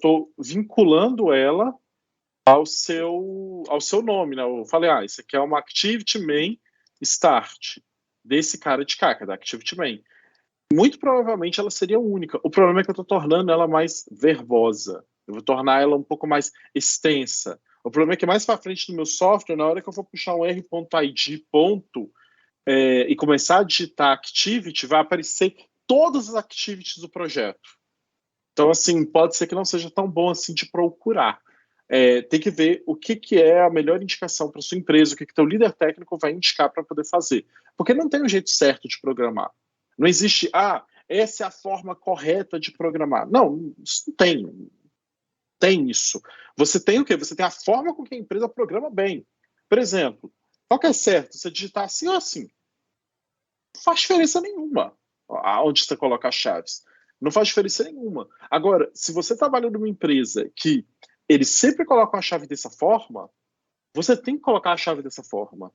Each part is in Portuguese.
estou vinculando ela ao seu nome, né? Eu falei, isso aqui é uma Activity Main Start, desse cara de cá, que é da Activity Main. Muito provavelmente ela seria única. O problema é que eu estou tornando ela mais verbosa. Eu vou tornar ela um pouco mais extensa. O problema é que mais para frente no meu software, na hora que eu for puxar um r.id e começar a digitar Activity, vai aparecer todas as activities do projeto. Então, assim, pode ser que não seja tão bom assim de procurar. Tem que ver o que é a melhor indicação para sua empresa, o que teu líder técnico vai indicar para poder fazer. Porque não tem um jeito certo de programar. Não existe, essa é a forma correta de programar. Não, isso não tem. Tem isso. Você tem o quê? Você tem a forma com que a empresa programa bem. Por exemplo, qual que é certo? Você digitar assim ou assim? Não faz diferença nenhuma aonde você coloca as chaves. Não faz diferença nenhuma. Agora, se você trabalha numa empresa que eles sempre colocam a chave dessa forma, você tem que colocar a chave dessa forma.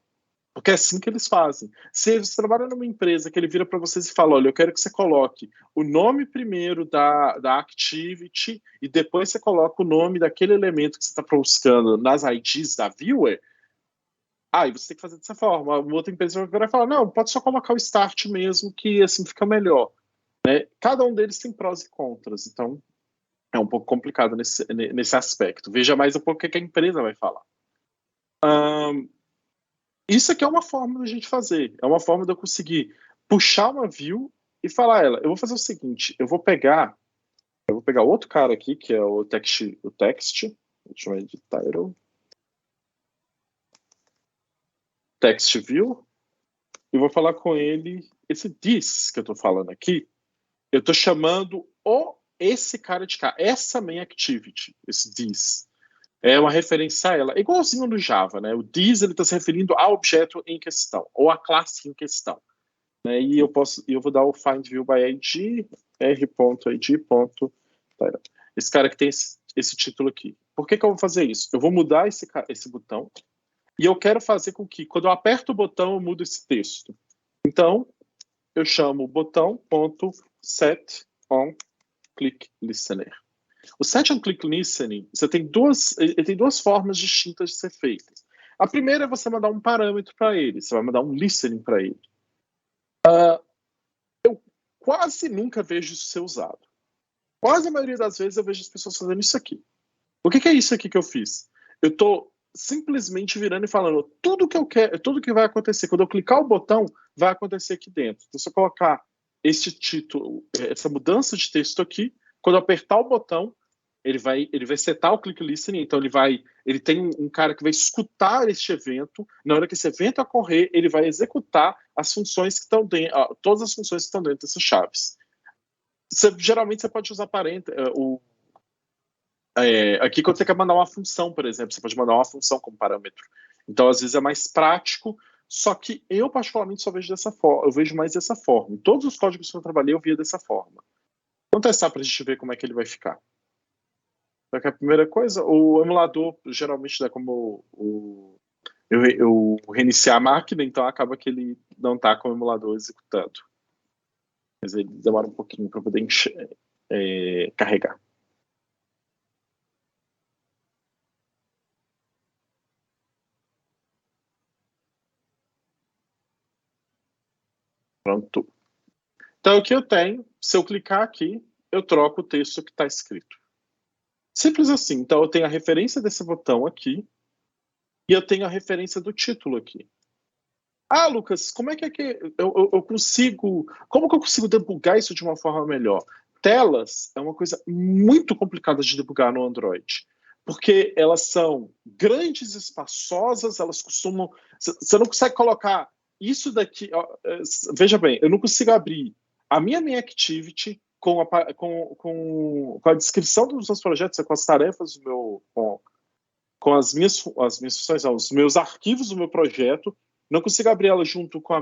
Porque é assim que eles fazem. Se você trabalha numa empresa que ele vira para vocês e fala, olha, eu quero que você coloque o nome primeiro da Activity e depois você coloca o nome daquele elemento que você está buscando nas IDs da Viewer, e você tem que fazer dessa forma. Uma outra empresa vai virar e falar, não, pode só colocar o Start mesmo, que assim fica melhor. Né? Cada um deles tem prós e contras, então é um pouco complicado nesse aspecto. Veja mais um pouco o que a empresa vai falar. Isso aqui é uma forma da gente fazer. É uma forma de eu conseguir puxar uma view e falar a ela, eu vou fazer o seguinte, eu vou pegar outro cara aqui, que é o text, deixa eu chamar de title, text view, e vou falar com ele, esse this que eu estou falando aqui, eu estou chamando esse cara de cá, essa main activity, esse this. É uma referência a ela, igualzinho no Java, né? O this ele está se referindo ao objeto em questão, ou à classe em questão. Né? E eu vou dar o find view by id, r.id. Esse cara que tem esse título aqui. Por que eu vou fazer isso? Eu vou mudar esse botão e eu quero fazer com que, quando eu aperto o botão, eu mudo esse texto. Então, eu chamo o botão.set on click listener. O set on click listening, ele tem duas formas distintas de ser feito. A primeira é você mandar um parâmetro para ele, você vai mandar um listening para ele. Eu quase nunca vejo isso ser usado. Quase a maioria das vezes eu vejo as pessoas fazendo isso aqui. O que é isso aqui que eu fiz? Eu estou simplesmente virando e falando tudo que eu quero, tudo que vai acontecer. Quando eu clicar o botão, vai acontecer aqui dentro. Então, se eu colocar esse título, essa mudança de texto aqui, quando eu apertar o botão, ele vai setar o click listening, então ele tem um cara que vai escutar este evento, na hora que esse evento ocorrer, ele vai executar as funções que estão dentro, todas as funções que estão dentro dessas chaves. Geralmente você pode usar aqui quando você quer mandar uma função, por exemplo, você pode mandar uma função como parâmetro. Então, às vezes é mais prático, só que eu particularmente só vejo dessa forma, eu vejo mais dessa forma. Em todos os códigos que eu trabalhei, eu via dessa forma. Vamos testar para a gente ver como é que ele vai ficar. Então, a primeira coisa, o emulador geralmente dá como eu reiniciar a máquina, então acaba que ele não está com o emulador executando. Mas ele demora um pouquinho para poder carregar. Pronto. Então, o que eu tenho, se eu clicar aqui, eu troco o texto que está escrito. Simples assim. Então, eu tenho a referência desse botão aqui e eu tenho a referência do título aqui. Lucas, como é que eu consigo... Como que eu consigo debugar isso de uma forma melhor? Telas é uma coisa muito complicada de debugar no Android, porque elas são grandes, espaçosas, elas costumam... Você não consegue colocar isso daqui... Veja bem, eu não consigo abrir a minha activity com a descrição dos meus projetos, com as tarefas do meu... Com as minhas funções, os meus arquivos do meu projeto, não consigo abrir ela junto com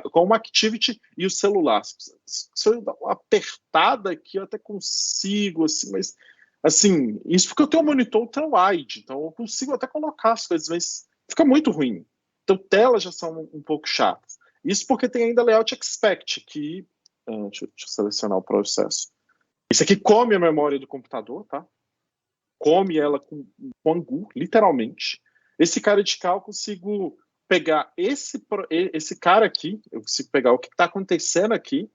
com uma activity e o celular. Se eu dar uma apertada aqui, eu até consigo, assim, mas assim, isso porque eu tenho um monitor ultra-wide, então eu consigo até colocar as coisas, mas fica muito ruim. Então, telas já são um pouco chatas. Isso porque tem ainda layout expect, que... deixa eu selecionar o processo. Isso aqui come a memória do computador, tá? Come ela com angu, literalmente. Esse cara de cá, eu consigo pegar esse cara aqui, eu consigo pegar o que está acontecendo aqui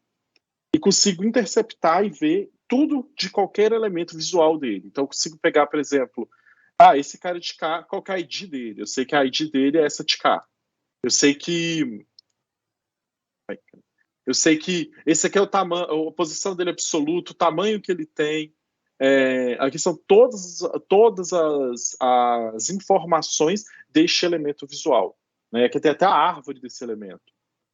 e consigo interceptar e ver tudo de qualquer elemento visual dele. Então, eu consigo pegar, por exemplo, esse cara de cá, qual que é a ID dele? Eu sei que a ID dele é essa de cá. Eu sei que esse aqui é o tamanho, a posição dele absoluto, o tamanho que ele tem. Aqui são todas as informações deste elemento visual. Né? Aqui tem até a árvore desse elemento.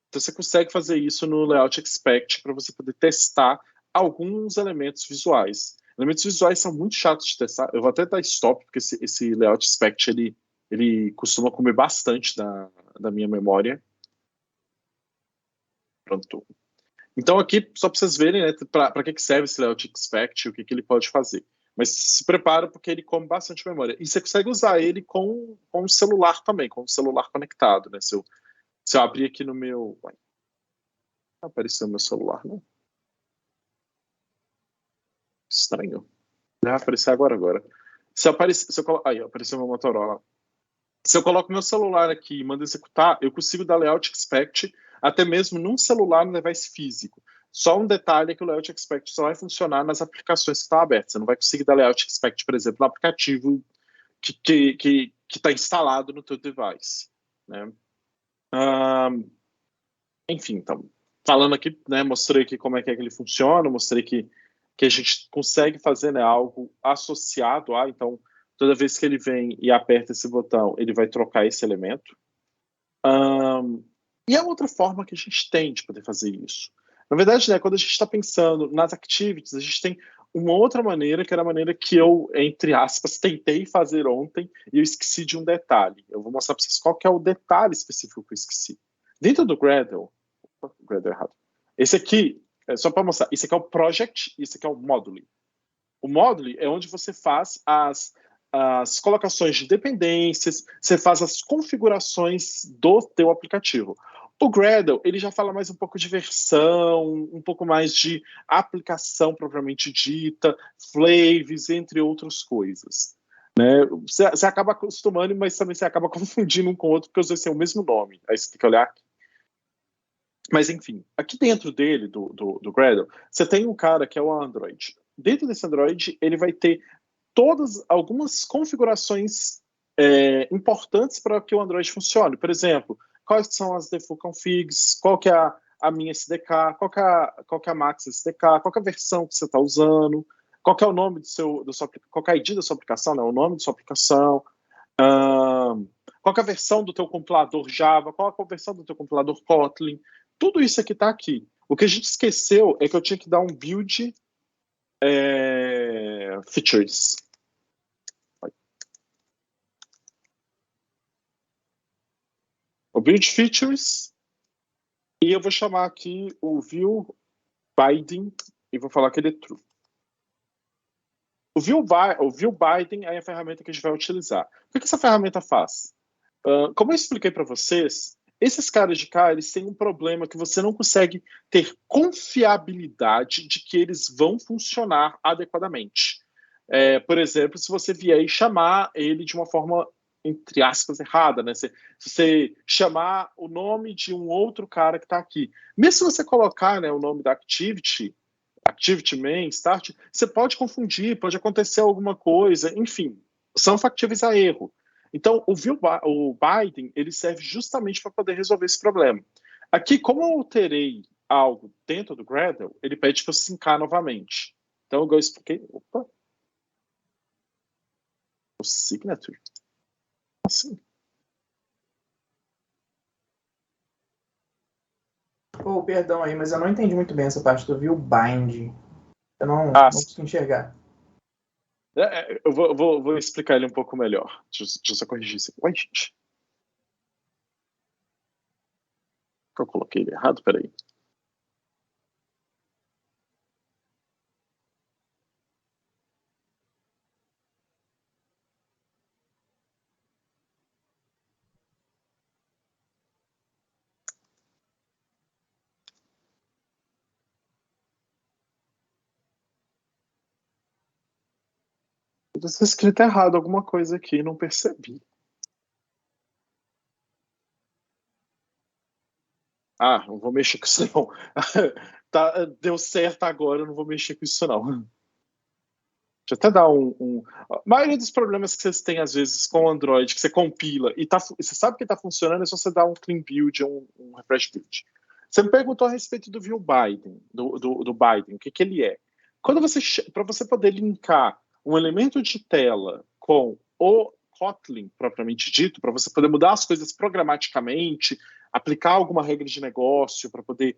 Então você consegue fazer isso no Layout Expect para você poder testar alguns elementos visuais. Elementos visuais são muito chatos de testar. Eu vou até dar stop, porque esse Layout Expect ele costuma comer bastante da minha memória. Pronto. Então aqui, só para vocês verem, né, para que serve esse Layout Expect, o que ele pode fazer. Mas se prepara porque ele come bastante memória. E você consegue usar ele com o celular também, com o celular conectado. Né? Se eu abrir aqui no meu... Uai, não apareceu meu celular, não? Estranho. Vai aparecer agora. Aí, apareceu meu Motorola. Se eu coloco meu celular aqui e mando executar, eu consigo dar Layout Expect até mesmo num celular no device físico. Só um detalhe é que o Layout Expect só vai funcionar nas aplicações que estão abertas. Você não vai conseguir dar Layout Expect, por exemplo, no aplicativo que está instalado no teu device. Né? Enfim, então, falando aqui, né, mostrei aqui como é que ele funciona, mostrei que a gente consegue fazer, né, algo associado a, então, toda vez que ele vem e aperta esse botão, ele vai trocar esse elemento. E a outra forma que a gente tem de poder fazer isso. Na verdade, né, quando a gente está pensando nas activities, a gente tem uma outra maneira, que era a maneira que eu, entre aspas, tentei fazer ontem e eu esqueci de um detalhe. Eu vou mostrar para vocês qual que é o detalhe específico que eu esqueci. Dentro do Gradle, errado. Esse aqui, só para mostrar, esse aqui é o Project e esse aqui é o Module. O Module é onde você faz as colocações de dependências, você faz as configurações do teu aplicativo. O Gradle, ele já fala mais um pouco de versão, um pouco mais de aplicação propriamente dita, flavors, entre outras coisas. Né? Você acaba acostumando, mas também você acaba confundindo um com o outro, porque os dois têm o mesmo nome. Aí você tem que olhar aqui. Mas, enfim, aqui dentro dele, do Gradle, você tem um cara que é o Android. Dentro desse Android, ele vai ter algumas configurações importantes para que o Android funcione. Por exemplo, quais são as default configs, qual que é a minha SDK, qual que é a Max SDK, qual que é a versão que você está usando, qual que é o nome qual que é a ID da sua aplicação, né, o nome da sua aplicação, qual que é a versão do teu compilador Java, qual é a versão do teu compilador Kotlin, tudo isso aqui está aqui. O que a gente esqueceu é que eu tinha que dar um build features. O build features, e eu vou chamar aqui o view binding e vou falar que ele é true. O view binding é a ferramenta que a gente vai utilizar. O que essa ferramenta faz? Como eu expliquei para vocês, esses caras de cá, eles têm um problema que você não consegue ter confiabilidade de que eles vão funcionar adequadamente. Por exemplo, se você vier e chamar ele de uma forma, entre aspas, errada, né? Se você chamar o nome de um outro cara que está aqui. Mesmo se você colocar, né, o nome da activity main, start, você pode confundir, pode acontecer alguma coisa, enfim, são factíveis a erro. Então, o Biden, ele serve justamente para poder resolver esse problema. Aqui, como eu alterei algo dentro do Gradle, ele pede para eu sincar novamente. Então, eu expliquei. Opa! O signature? Assim. Oh, perdão aí, mas eu não entendi muito bem essa parte do view bind. Eu não consegui enxergar. Eu vou explicar ele um pouco melhor. Deixa eu só corrigir isso. Uai, gente. Eu coloquei ele errado? Peraí. deve ser escrito errado alguma coisa aqui, não percebi. Ah, não vou mexer com isso não. Tá, deu certo agora, eu não vou mexer com isso não. Deixa eu até dar A maioria dos problemas que vocês têm, às vezes, com o Android, que você compila e você sabe que está funcionando, é só você dar um clean build, um refresh build. Você me perguntou a respeito do view Biden, do Biden, o que ele é. Para você poder linkar um elemento de tela com o Kotlin, propriamente dito, para você poder mudar as coisas programaticamente, aplicar alguma regra de negócio, para poder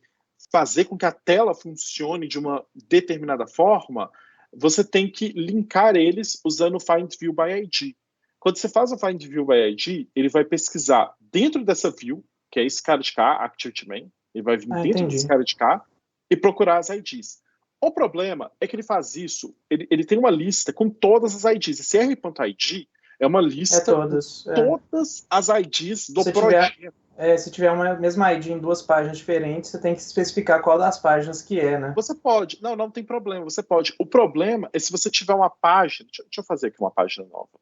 fazer com que a tela funcione de uma determinada forma, você tem que linkar eles usando o Find View by ID. Quando você faz o Find View by ID, ele vai pesquisar dentro dessa view, que é esse cara de cá, ActivityMain, ele vai vir dentro desse cara de cá e procurar as IDs. O problema é que ele faz isso, ele tem uma lista com todas as IDs. Esse R.ID é uma lista com todas as IDs do projeto. Se tiver uma mesma ID em duas páginas diferentes, você tem que especificar qual das páginas que é, né? Você pode. Não tem problema, você pode. O problema é se você tiver uma página... Deixa eu fazer aqui uma página nova.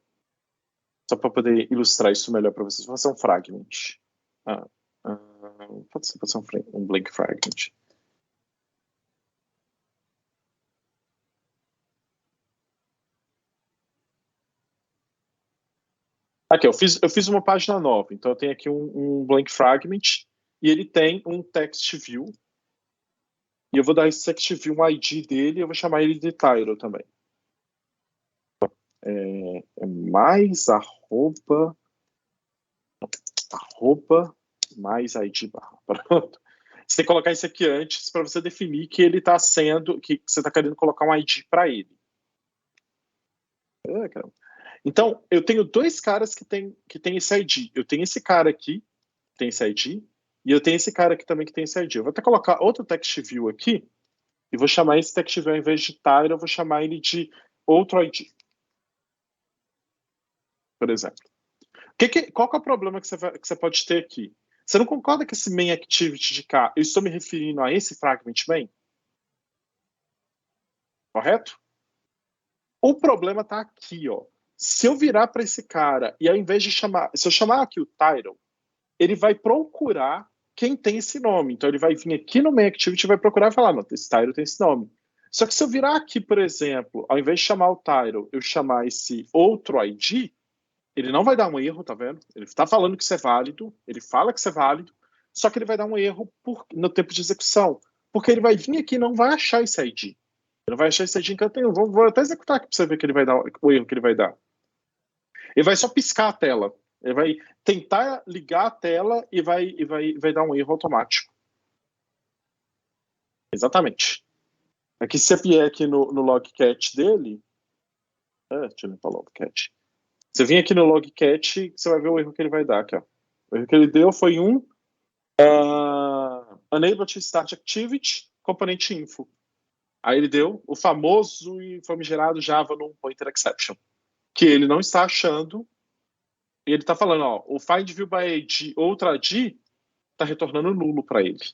Só para poder ilustrar isso melhor para vocês. Vou fazer um fragment. Pode ser um blank fragment. Aqui, eu fiz uma página nova, então eu tenho aqui um blank fragment e ele tem um text view. E eu vou dar esse text view um ID dele e eu vou chamar ele de title também. Mais arroba mais ID barra. Pronto. Você tem que colocar isso aqui antes para você definir que ele está sendo, que você está querendo colocar um ID para ele. Então, eu tenho dois caras que tem esse ID. Eu tenho esse cara aqui, que tem esse ID, e eu tenho esse cara aqui também que tem esse ID. Eu vou até colocar outro text view aqui, e vou chamar esse text view, ao invés de title, eu vou chamar ele de outro ID. Por exemplo. Qual que é o problema que você pode ter aqui? Você não concorda que esse main activity de cá, eu estou me referindo a esse fragment main? Correto? O problema está aqui, ó. Se eu virar para esse cara e ao invés de se eu chamar aqui o title, ele vai procurar quem tem esse nome. Então ele vai vir aqui no main activity e vai procurar e falar, não, esse title tem esse nome. Só que se eu virar aqui, por exemplo, ao invés de chamar o title, eu chamar esse outro ID, ele não vai dar um erro, tá vendo? Ele está falando que isso é válido, ele fala que isso é válido, só que ele vai dar um erro no tempo de execução. Porque ele vai vir aqui e não vai achar esse ID. Ele não vai achar esse ID em canto nenhum. Vou até executar aqui para você ver que ele vai dar o erro que ele vai dar. Ele vai só piscar a tela. Ele vai tentar ligar a tela e vai dar um erro automático. Exatamente. Aqui, se você vier aqui no logcat dele... deixa eu limpar o logcat. Você vem aqui no logcat, você vai ver o erro que ele vai dar aqui, ó. O erro que ele deu foi unable to start activity, component info. Aí ele deu o famoso e famigerado Java non pointer exception, que ele não está achando, e ele está falando, ó, o find view by ID, outra ID, está retornando nulo para ele.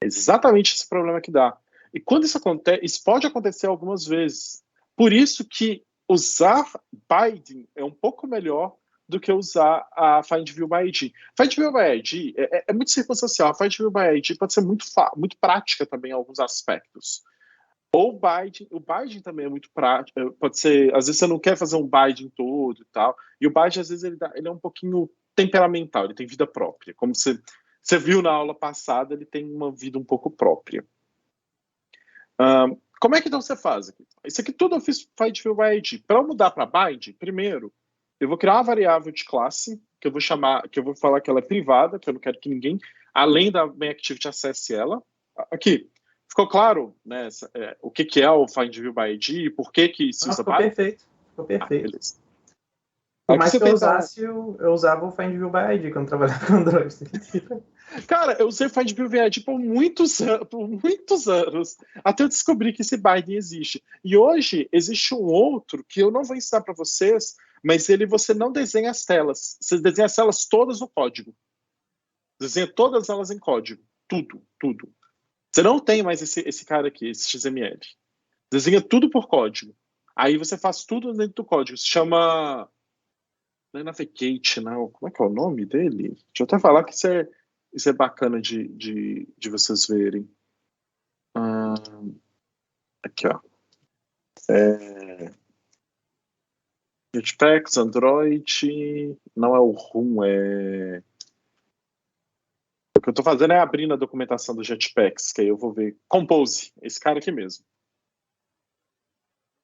É exatamente esse problema que dá. E quando isso acontece, isso pode acontecer algumas vezes. Por isso que usar binding é um pouco melhor do que usar a Find View by ID. Find View by ID é muito circunstancial. A Find View by ID pode ser muito prática também em alguns aspectos. Ou o binding também é muito prático. Pode ser, às vezes você não quer fazer um binding todo e tal. E o binding, às vezes, ele é um pouquinho temperamental, ele tem vida própria. Como você viu na aula passada, ele tem uma vida um pouco própria. Como é que então você faz aqui? Isso aqui tudo eu fiz Find View by ID. Para eu mudar para bind, primeiro, eu vou criar uma variável de classe, que eu vou falar que ela é privada, que eu não quero que ninguém, além da main activity, acesse ela. Aqui, ficou claro, né, o que é o Find View by ID e por que se usa bind? Perfeito, ficou perfeito. Beleza. Por mais que eu usasse, eu usava o Find View by ID quando trabalhava com Android. Cara, eu usei Find View by ID por muitos anos, até eu descobrir que esse binding existe. E hoje existe um outro que eu não vou ensinar para vocês, mas você não desenha as telas. Você desenha as telas todas no código. Desenha todas elas em código. Tudo. Você não tem mais esse cara aqui, esse XML. Desenha tudo por código. Aí você faz tudo dentro do código. Se chama... Não é Navigate, não. Como é que é o nome dele? Deixa eu até falar que isso é bacana de vocês verem. Aqui, ó. Jetpacks, Android... Não é o RUM, é... O que eu estou fazendo é abrindo a documentação do Jetpacks, que aí eu vou ver. Compose, esse cara aqui mesmo.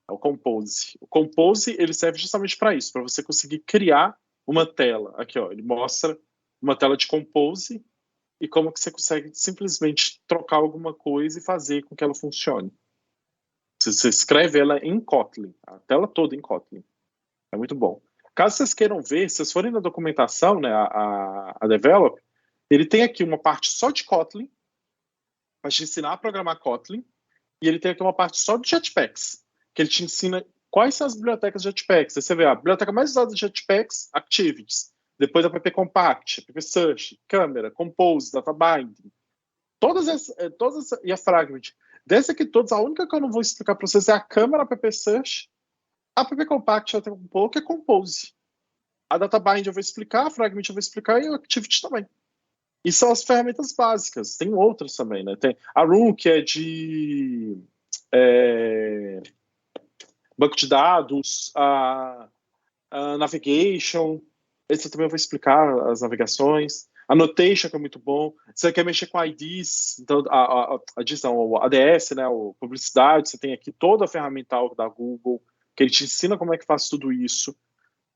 É o Compose. O Compose, ele serve justamente para isso, para você conseguir criar uma tela. Aqui, ó, ele mostra uma tela de Compose e como que você consegue simplesmente trocar alguma coisa e fazer com que ela funcione. Você escreve ela em Kotlin, a tela toda em Kotlin. É muito bom. Caso vocês queiram ver, se vocês forem na documentação, né, a Develop, ele tem aqui uma parte só de Kotlin, para te ensinar a programar Kotlin, e ele tem aqui uma parte só de Jetpacks, que ele te ensina quais são as bibliotecas de Jetpacks. Aí você vê a biblioteca mais usada de Jetpacks, Activities, depois a app Compact, app Search, Câmera, Compose, Data Binding, todas e a Fragment. Dessa aqui todas, a única que eu não vou explicar para vocês é a Câmera, a app Search, a app Compact até um pouco, é Compose. A Data Bind eu vou explicar, a Fragment eu vou explicar e a Activity também. E são as ferramentas básicas. Tem outras também, né? Tem a Room, que é de banco de dados, a Navigation, esse eu também vou explicar as navegações. A Notation, que é muito bom. Você quer mexer com IDs, então a ADS, né? O publicidade, você tem aqui toda a ferramental da Google, que ele te ensina como é que faz tudo isso.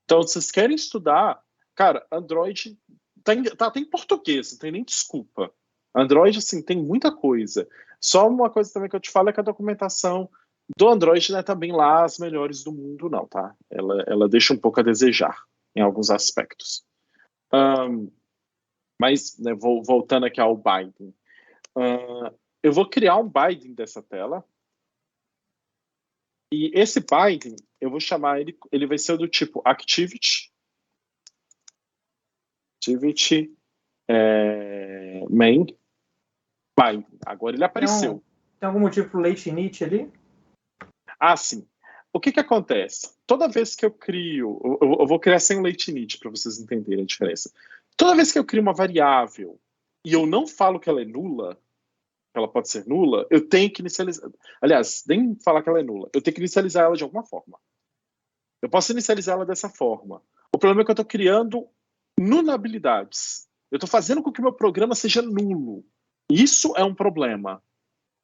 Então, se vocês querem estudar, cara, Android tem português, não tem nem desculpa. Android, assim, tem muita coisa. Só uma coisa também que eu te falo é que a documentação do Android não é também lá as melhores do mundo, não, tá? Ela deixa um pouco a desejar em alguns aspectos. Mas, né, voltando aqui ao Binding. Eu vou criar um Binding dessa tela. E esse Binding, eu vou chamar ele vai ser do tipo Activity main Binding. Agora ele apareceu. Tem algum motivo pro late init ali? Ah, sim. O que acontece? Toda vez que eu crio... Eu vou criar sem o late init para vocês entenderem a diferença. Toda vez que eu crio uma variável e eu não falo que ela é nula, ela pode ser nula, eu tenho que inicializar. Aliás, nem falar que ela é nula. Eu tenho que inicializar ela de alguma forma. Eu posso inicializar ela dessa forma. O problema é que eu estou criando nulabilidades. Eu estou fazendo com que o meu programa seja nulo. Isso é um problema.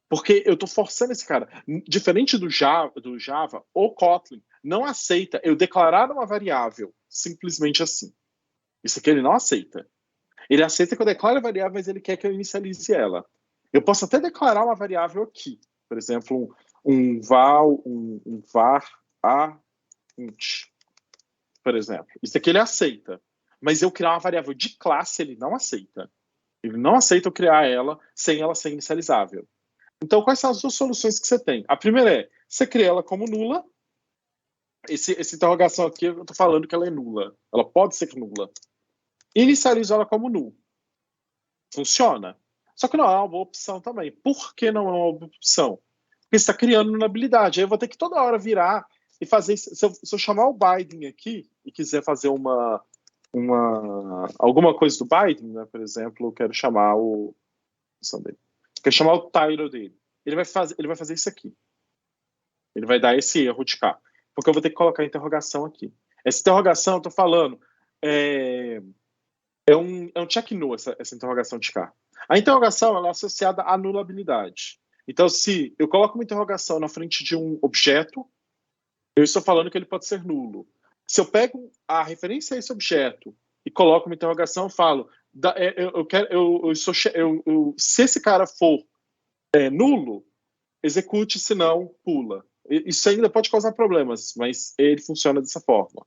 Porque eu estou forçando esse cara. Diferente do Java, o Kotlin não aceita eu declarar uma variável simplesmente assim. Isso aqui ele não aceita. Ele aceita que eu declare a variável, mas ele quer que eu inicialize ela. Eu posso até declarar uma variável aqui. Por exemplo, um var a int, por exemplo. Isso aqui ele aceita. Mas eu criar uma variável de classe, ele não aceita. Ele não aceita eu criar ela sem ela ser inicializável. Então, quais são as duas soluções que você tem? A primeira é, você cria ela como nula. Essa interrogação aqui, eu estou falando que ela é nula. Ela pode ser nula. Inicializo ela como null. Funciona. Só que não é uma boa opção também. Por que não é uma boa opção? Porque você está criando nulabilidade. Aí eu vou ter que toda hora virar e fazer... Se eu chamar o Binding aqui e quiser fazer alguma coisa do Binding, né? Por exemplo, eu quero chamar quero chamar o title dele. Ele vai fazer isso aqui. Ele vai dar esse erro de cá. Porque eu vou ter que colocar a interrogação aqui. Essa interrogação, eu estou falando, é um check no, essa interrogação de cá. A interrogação ela é associada à nulabilidade. Então, se eu coloco uma interrogação na frente de um objeto, eu estou falando que ele pode ser nulo. Se eu pego a referência a esse objeto e coloco uma interrogação, eu falo, se esse cara for nulo, execute, se não, pula. Isso ainda pode causar problemas, mas ele funciona dessa forma.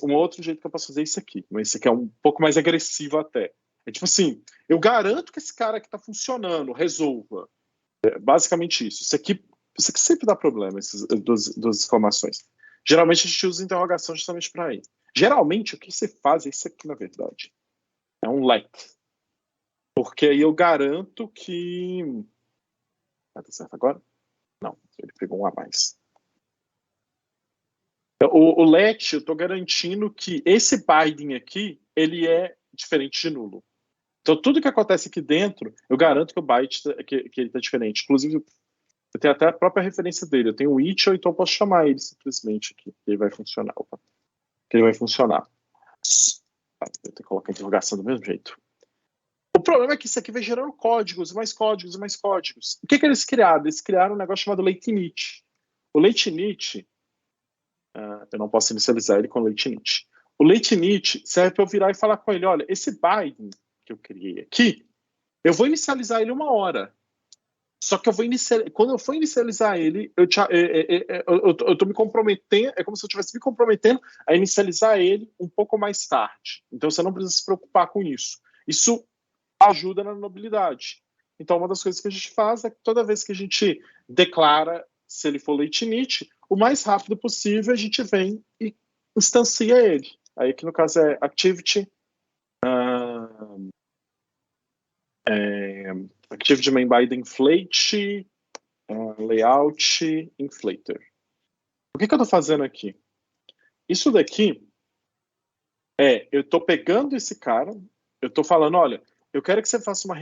Um outro jeito que eu posso fazer é isso aqui, mas isso aqui é um pouco mais agressivo até. É tipo assim, eu garanto que esse cara aqui está funcionando, resolva. Basicamente isso. Isso aqui sempre dá problema, essas duas exclamações. Geralmente a gente usa interrogação justamente para isso. Geralmente o que você faz é isso aqui, na verdade. É um let. Porque aí eu garanto que... tá certo agora? Não, ele pegou um a mais. O let, eu estou garantindo que esse binding aqui, ele é diferente de nulo. Então, tudo que acontece aqui dentro, eu garanto que o byte que ele está diferente. Inclusive, eu tenho até a própria referência dele. Eu tenho o each, então eu posso chamar ele simplesmente aqui. Ele vai funcionar. Opa. Ele vai funcionar. Eu tenho que colocar a interrogação do mesmo jeito. O problema é que isso aqui vai gerando códigos, mais códigos, mais códigos. O que eles criaram? Eles criaram um negócio chamado late-init. O late-init, eu não posso inicializar ele com late-init. O late-init serve para eu virar e falar com ele, olha, esse binding que eu criei aqui, eu vou inicializar ele 1 hora. Só que quando eu for inicializar ele, eu estou me comprometendo, é como se eu estivesse me comprometendo a inicializar ele um pouco mais tarde. Então você não precisa se preocupar com isso. Isso ajuda na nulidade. Então uma das coisas que a gente faz é que toda vez que a gente declara, se ele for late init, o mais rápido possível a gente vem e instancia ele. Aí aqui no caso é activity activity main by inflate layout inflator. O que eu estou fazendo aqui? Isso daqui eu estou pegando esse cara, eu estou falando, olha, eu quero que você faça uma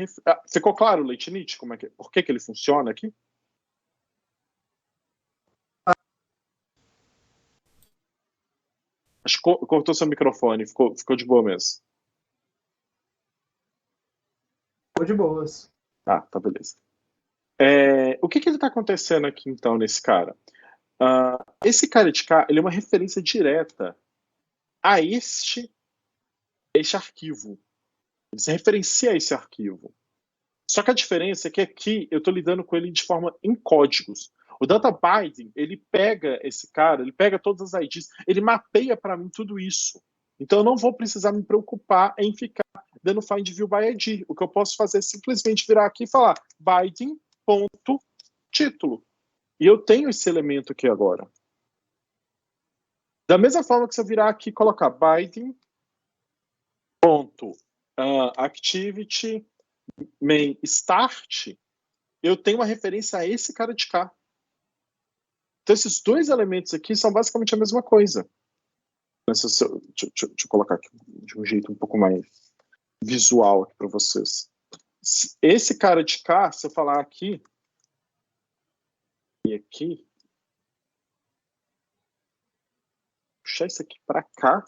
ficou claro o late init? Por que ele funciona aqui? Acho que cortou seu microfone, ficou de boa mesmo. Ficou de boas. Ah, tá, beleza. O que ele está acontecendo aqui, então, nesse cara? Esse cara de cá, ele é uma referência direta a este arquivo. Ele se referencia a esse arquivo. Só que a diferença é que aqui eu estou lidando com ele de forma em códigos. O data binding, ele pega esse cara, ele pega todas as IDs, ele mapeia para mim tudo isso. Então eu não vou precisar me preocupar em ficar dando find view by ID. O que eu posso fazer é simplesmente virar aqui e falar binding.título. E eu tenho esse elemento aqui agora. Da mesma forma que se eu virar aqui e colocar binding.activity main start, eu tenho uma referência a esse cara de cá. Então esses dois elementos aqui são basicamente a mesma coisa. Deixa eu colocar aqui de um jeito um pouco mais visual aqui para vocês. Esse cara de cá, se eu falar aqui e aqui, puxar isso aqui para cá,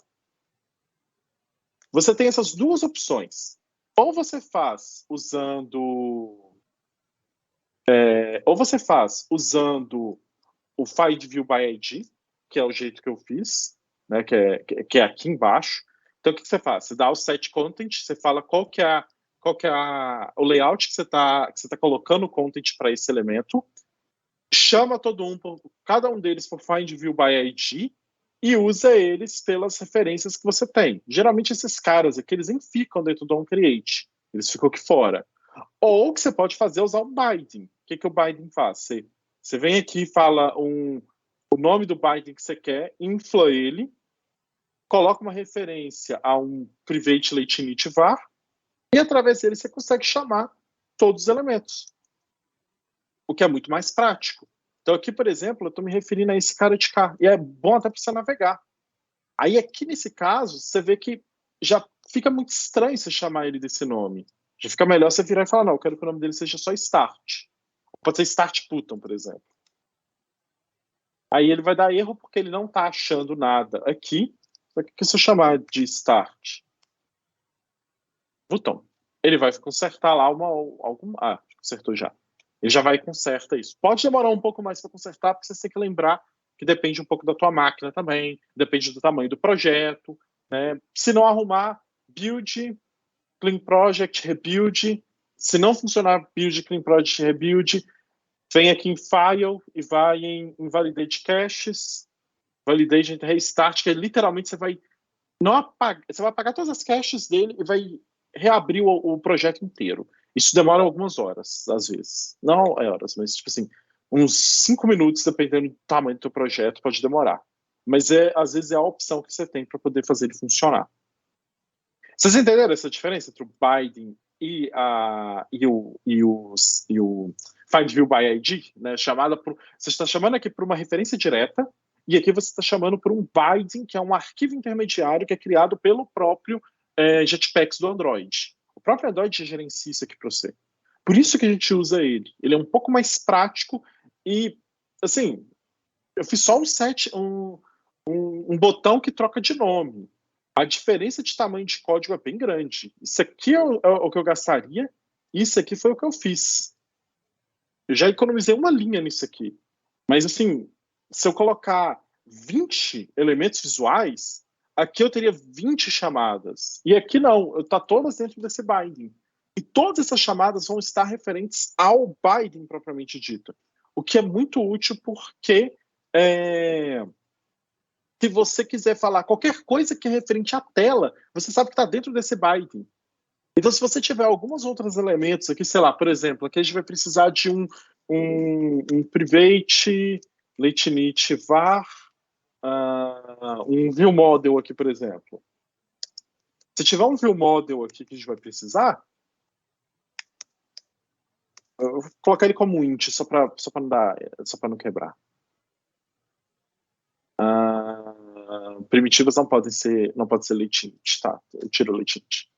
você tem essas duas opções. Ou você faz usando o find view by ID, que é o jeito que eu fiz, né, que é aqui embaixo. Então o que você faz? Você dá o set content, você fala qual que é o layout que você tá colocando o content para esse elemento, chama cada um deles por find view by ID e usa eles pelas referências que você tem. Geralmente esses caras aqui, eles nem ficam dentro do onCreate, eles ficam aqui fora. Ou o que você pode fazer é usar o binding. O que o binding faz? Você vem aqui e fala o nome do binding que você quer, infla ele, coloca uma referência a um private late init var, e através dele você consegue chamar todos os elementos. O que é muito mais prático. Então aqui, por exemplo, eu estou me referindo a esse cara de cá, e é bom até para você navegar. Aí aqui nesse caso, você vê que já fica muito estranho você chamar ele desse nome. Já fica melhor você virar e falar, não, eu quero que o nome dele seja só Start. Pode ser Start Button, por exemplo. Aí ele vai dar erro porque ele não está achando nada aqui. Só que se eu chamar de Start Button, ele vai consertar lá consertou já. Ele já vai e conserta isso. Pode demorar um pouco mais para consertar, porque você tem que lembrar que depende um pouco da tua máquina também, depende do tamanho do projeto, né? Se não arrumar, build, clean project, rebuild. Se não funcionar build, clean project, rebuild, vem aqui em file e vai em validate caches, validate restart, que literalmente você vai apagar todas as caches dele e vai reabrir o projeto inteiro. Isso demora algumas horas, às vezes. Não horas, mas tipo assim, uns 5 minutos, dependendo do tamanho do teu projeto, pode demorar. Mas às vezes é a opção que você tem para poder fazer ele funcionar. Vocês entenderam essa diferença entre o binding e o find view by ID? Né? Você está chamando aqui para uma referência direta e aqui você está chamando por um binding, que é um arquivo intermediário que é criado pelo próprio Jetpacks do Android. O próprio Android já gerencia isso aqui para você. Por isso que a gente usa ele. Ele é um pouco mais prático e, assim, eu fiz só um botão que troca de nome. A diferença de tamanho de código é bem grande. Isso aqui é o que eu gastaria, e isso aqui foi o que eu fiz. Eu já economizei uma linha nisso aqui. Mas, assim, se eu colocar 20 elementos visuais, aqui eu teria 20 chamadas. E aqui não, está todas dentro desse binding. E todas essas chamadas vão estar referentes ao binding propriamente dito. O que é muito útil porque se você quiser falar qualquer coisa que é referente à tela, você sabe que está dentro desse binding. Então, se você tiver alguns outros elementos aqui, sei lá, por exemplo, aqui a gente vai precisar de um private, latenit var, um view model aqui, por exemplo. Se tiver um view model aqui que a gente vai precisar, eu vou colocar ele como int, só para não quebrar. Primitivas não podem ser latenit, tá? Eu tiro latenit.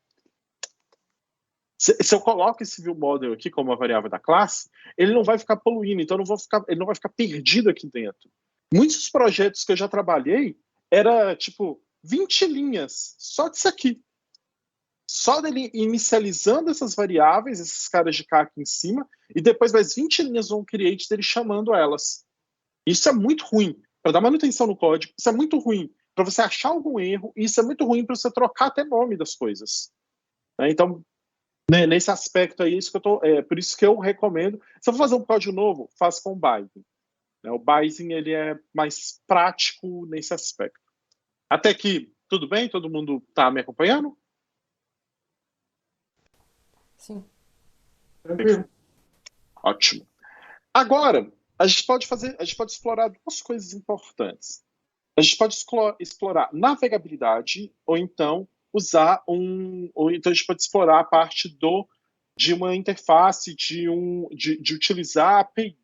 Se eu coloco esse view model aqui como uma variável da classe, ele não vai ficar poluindo, então ele não vai ficar perdido aqui dentro. Muitos projetos que eu já trabalhei era tipo 20 linhas só disso aqui. Só dele inicializando essas variáveis, esses caras de cá aqui em cima, e depois mais 20 linhas on create dele chamando elas. Isso é muito ruim para dar manutenção no código, isso é muito ruim para você achar algum erro, e isso é muito ruim para você trocar até nome das coisas. Então, nesse aspecto aí, por isso que eu recomendo. Se eu for fazer um código novo, faça com o binding. O binding ele é mais prático nesse aspecto. Até aqui, tudo bem? Todo mundo está me acompanhando? Sim. Tranquilo. Ótimo. Agora, a gente pode explorar duas coisas importantes. A gente pode explorar navegabilidade, ou então ou então a gente pode explorar a parte de uma interface, de utilizar a API.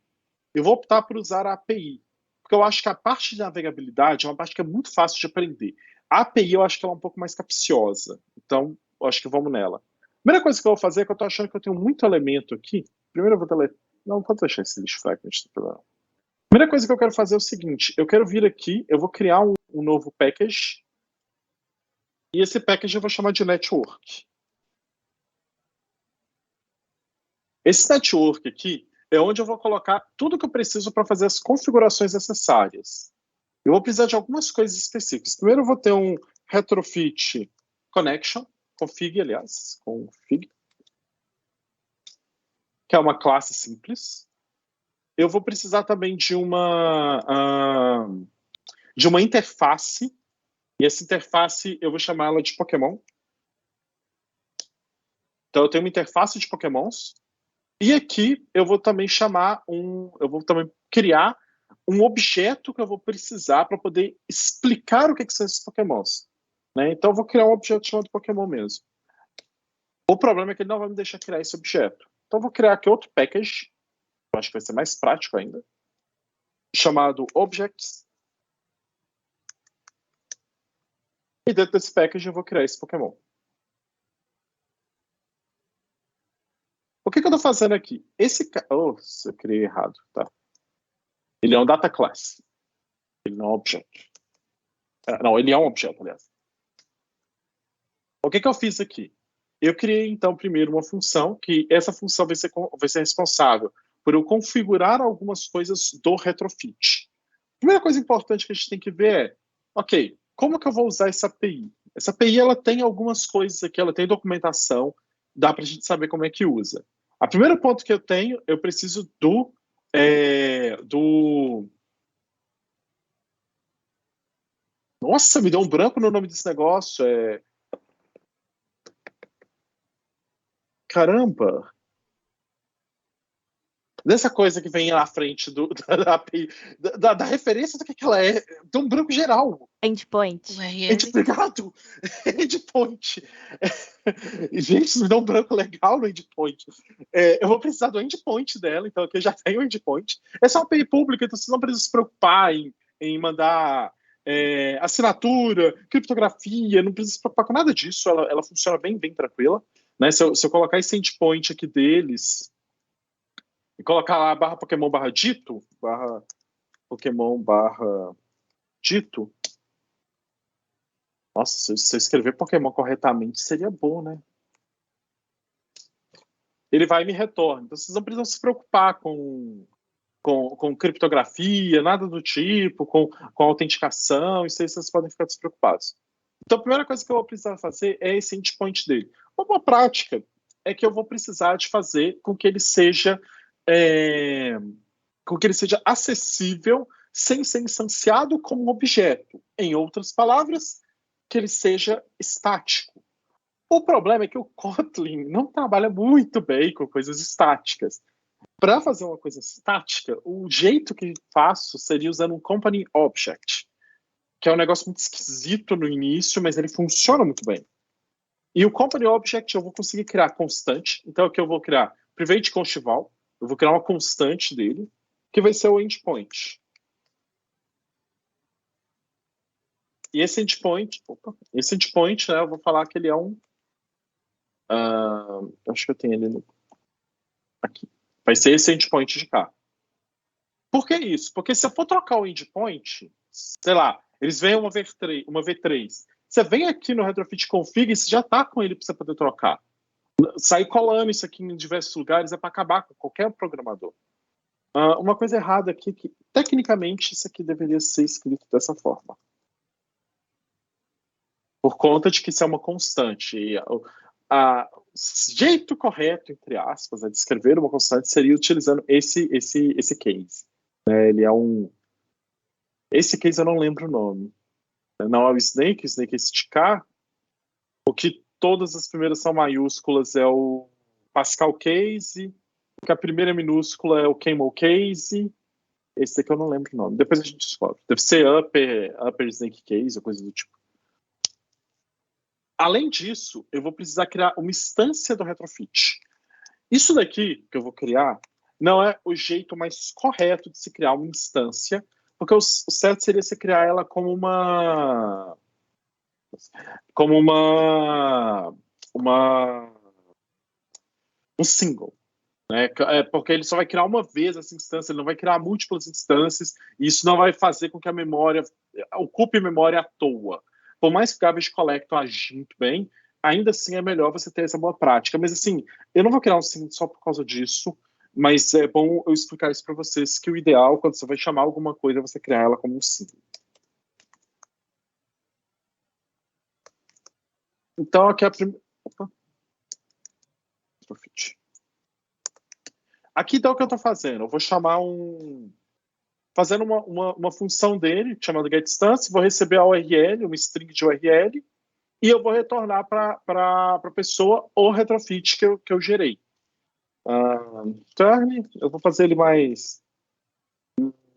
Eu vou optar por usar a API, porque eu acho que a parte de navegabilidade é uma parte que é muito fácil de aprender. A API eu acho que ela é um pouco mais capciosa, então eu acho que vamos nela. A primeira coisa que eu vou fazer é que eu estou achando que eu tenho muito elemento aqui. Primeiro eu vou deletar. Não, pode deixar esse list fragment, não tem problema. A primeira coisa que eu quero fazer é o seguinte, eu quero vir aqui, eu vou criar um novo package, e esse package eu vou chamar de network. Esse network aqui é onde eu vou colocar tudo que eu preciso para fazer as configurações necessárias. Eu vou precisar de algumas coisas específicas. Primeiro eu vou ter um retrofit connection, config, aliás, config, que é uma classe simples. Eu vou precisar também de uma interface, e essa interface eu vou chamar ela de Pokémon. Então eu tenho uma interface de Pokémons, e aqui eu vou também criar um objeto que eu vou precisar para poder explicar o que são esses Pokémons. Então eu vou criar um objeto chamado Pokémon mesmo. O problema é que ele não vai me deixar criar esse objeto. Então eu vou criar aqui outro package, eu acho que vai ser mais prático ainda, chamado Objects. E dentro desse package eu vou criar esse Pokémon. O que eu estou fazendo aqui? Eu criei errado, tá? Ele é um data class. Ele não é um objeto. Não, ele é um objeto, aliás. O que eu fiz aqui? Eu criei, então, primeiro uma função, que essa função vai ser responsável por eu configurar algumas coisas do retrofit. A primeira coisa importante que a gente tem que ver é, ok, como que eu vou usar essa API? Essa API ela tem algumas coisas aqui, ela tem documentação, dá para a gente saber como é que usa. O primeiro ponto que eu preciso Nossa, me deu um branco no nome desse negócio. Caramba! Dessa coisa que vem à frente da referência do que ela é, deu um branco geral. Endpoint. Obrigado! Endpoint. Gente, isso me dá um branco legal no endpoint. Eu vou precisar do endpoint dela, então aqui eu já tenho o endpoint. É só uma API pública, então você não precisa se preocupar em em mandar assinatura, criptografia, não precisa se preocupar com nada disso, ela funciona bem, bem tranquila. Né? Se eu colocar esse endpoint aqui deles e colocar lá barra Pokémon barra dito, barra Pokémon barra dito, nossa, se eu escrever Pokémon corretamente seria bom, né? Ele vai e me retorna. Então vocês não precisam se preocupar com criptografia, nada do tipo, com autenticação, isso aí vocês podem ficar despreocupados. Então a primeira coisa que eu vou precisar fazer é esse endpoint dele. Uma prática é que eu vou precisar de fazer com que ele seja acessível sem ser instanciado como um objeto. Em outras palavras, que ele seja estático. O problema é que o Kotlin não trabalha muito bem com coisas estáticas. Para fazer uma coisa estática, o jeito que faço seria usando um Company Object, que é um negócio muito esquisito no início, mas ele funciona muito bem. E o Company Object eu vou conseguir criar constante. Então aqui eu vou criar private constival, eu vou criar uma constante dele, que vai ser o endpoint. E esse endpoint, né, eu vou falar que ele é um... acho que eu tenho ele aqui. Vai ser esse endpoint de cá. Por que isso? Porque se eu for trocar o endpoint, sei lá, eles veem uma V3. Você vem aqui no retrofit config e você já está com ele para você poder trocar. Sair colando isso aqui em diversos lugares é para acabar com qualquer programador. Uma coisa errada aqui é que, tecnicamente, isso aqui deveria ser escrito dessa forma. Por conta de que isso é uma constante. E o jeito correto, entre aspas, de escrever uma constante seria utilizando esse case. Ele é um... Esse case eu não lembro o nome. Não é o Snake é esticar. O que todas as primeiras são maiúsculas é o Pascal case. O que a primeira minúscula é o Camel case. Esse daqui eu não lembro o nome. Depois a gente descobre. Deve ser upper Snake case ou coisa do tipo. Além disso, eu vou precisar criar uma instância do retrofit. Isso daqui que eu vou criar não é o jeito mais correto de se criar uma instância, porque o certo seria você criar ela como um single. Né? Porque ele só vai criar uma vez essa instância, ele não vai criar múltiplas instâncias, e isso não vai fazer com que a memória ocupe memória à toa. Por mais que o Garbage Collector agie muito bem, ainda assim é melhor você ter essa boa prática. Mas assim, eu não vou criar um single só por causa disso, mas é bom eu explicar isso para vocês, que o ideal, quando você vai chamar alguma coisa, é você criar ela como um single. Então, aqui é a primeira... Aqui então o que eu estou fazendo? Eu vou chamar fazendo uma função dele, chamada getInstance, vou receber a URL, uma string de URL, e eu vou retornar para a pessoa o retrofit que eu gerei. Turn, eu vou fazer ele mais...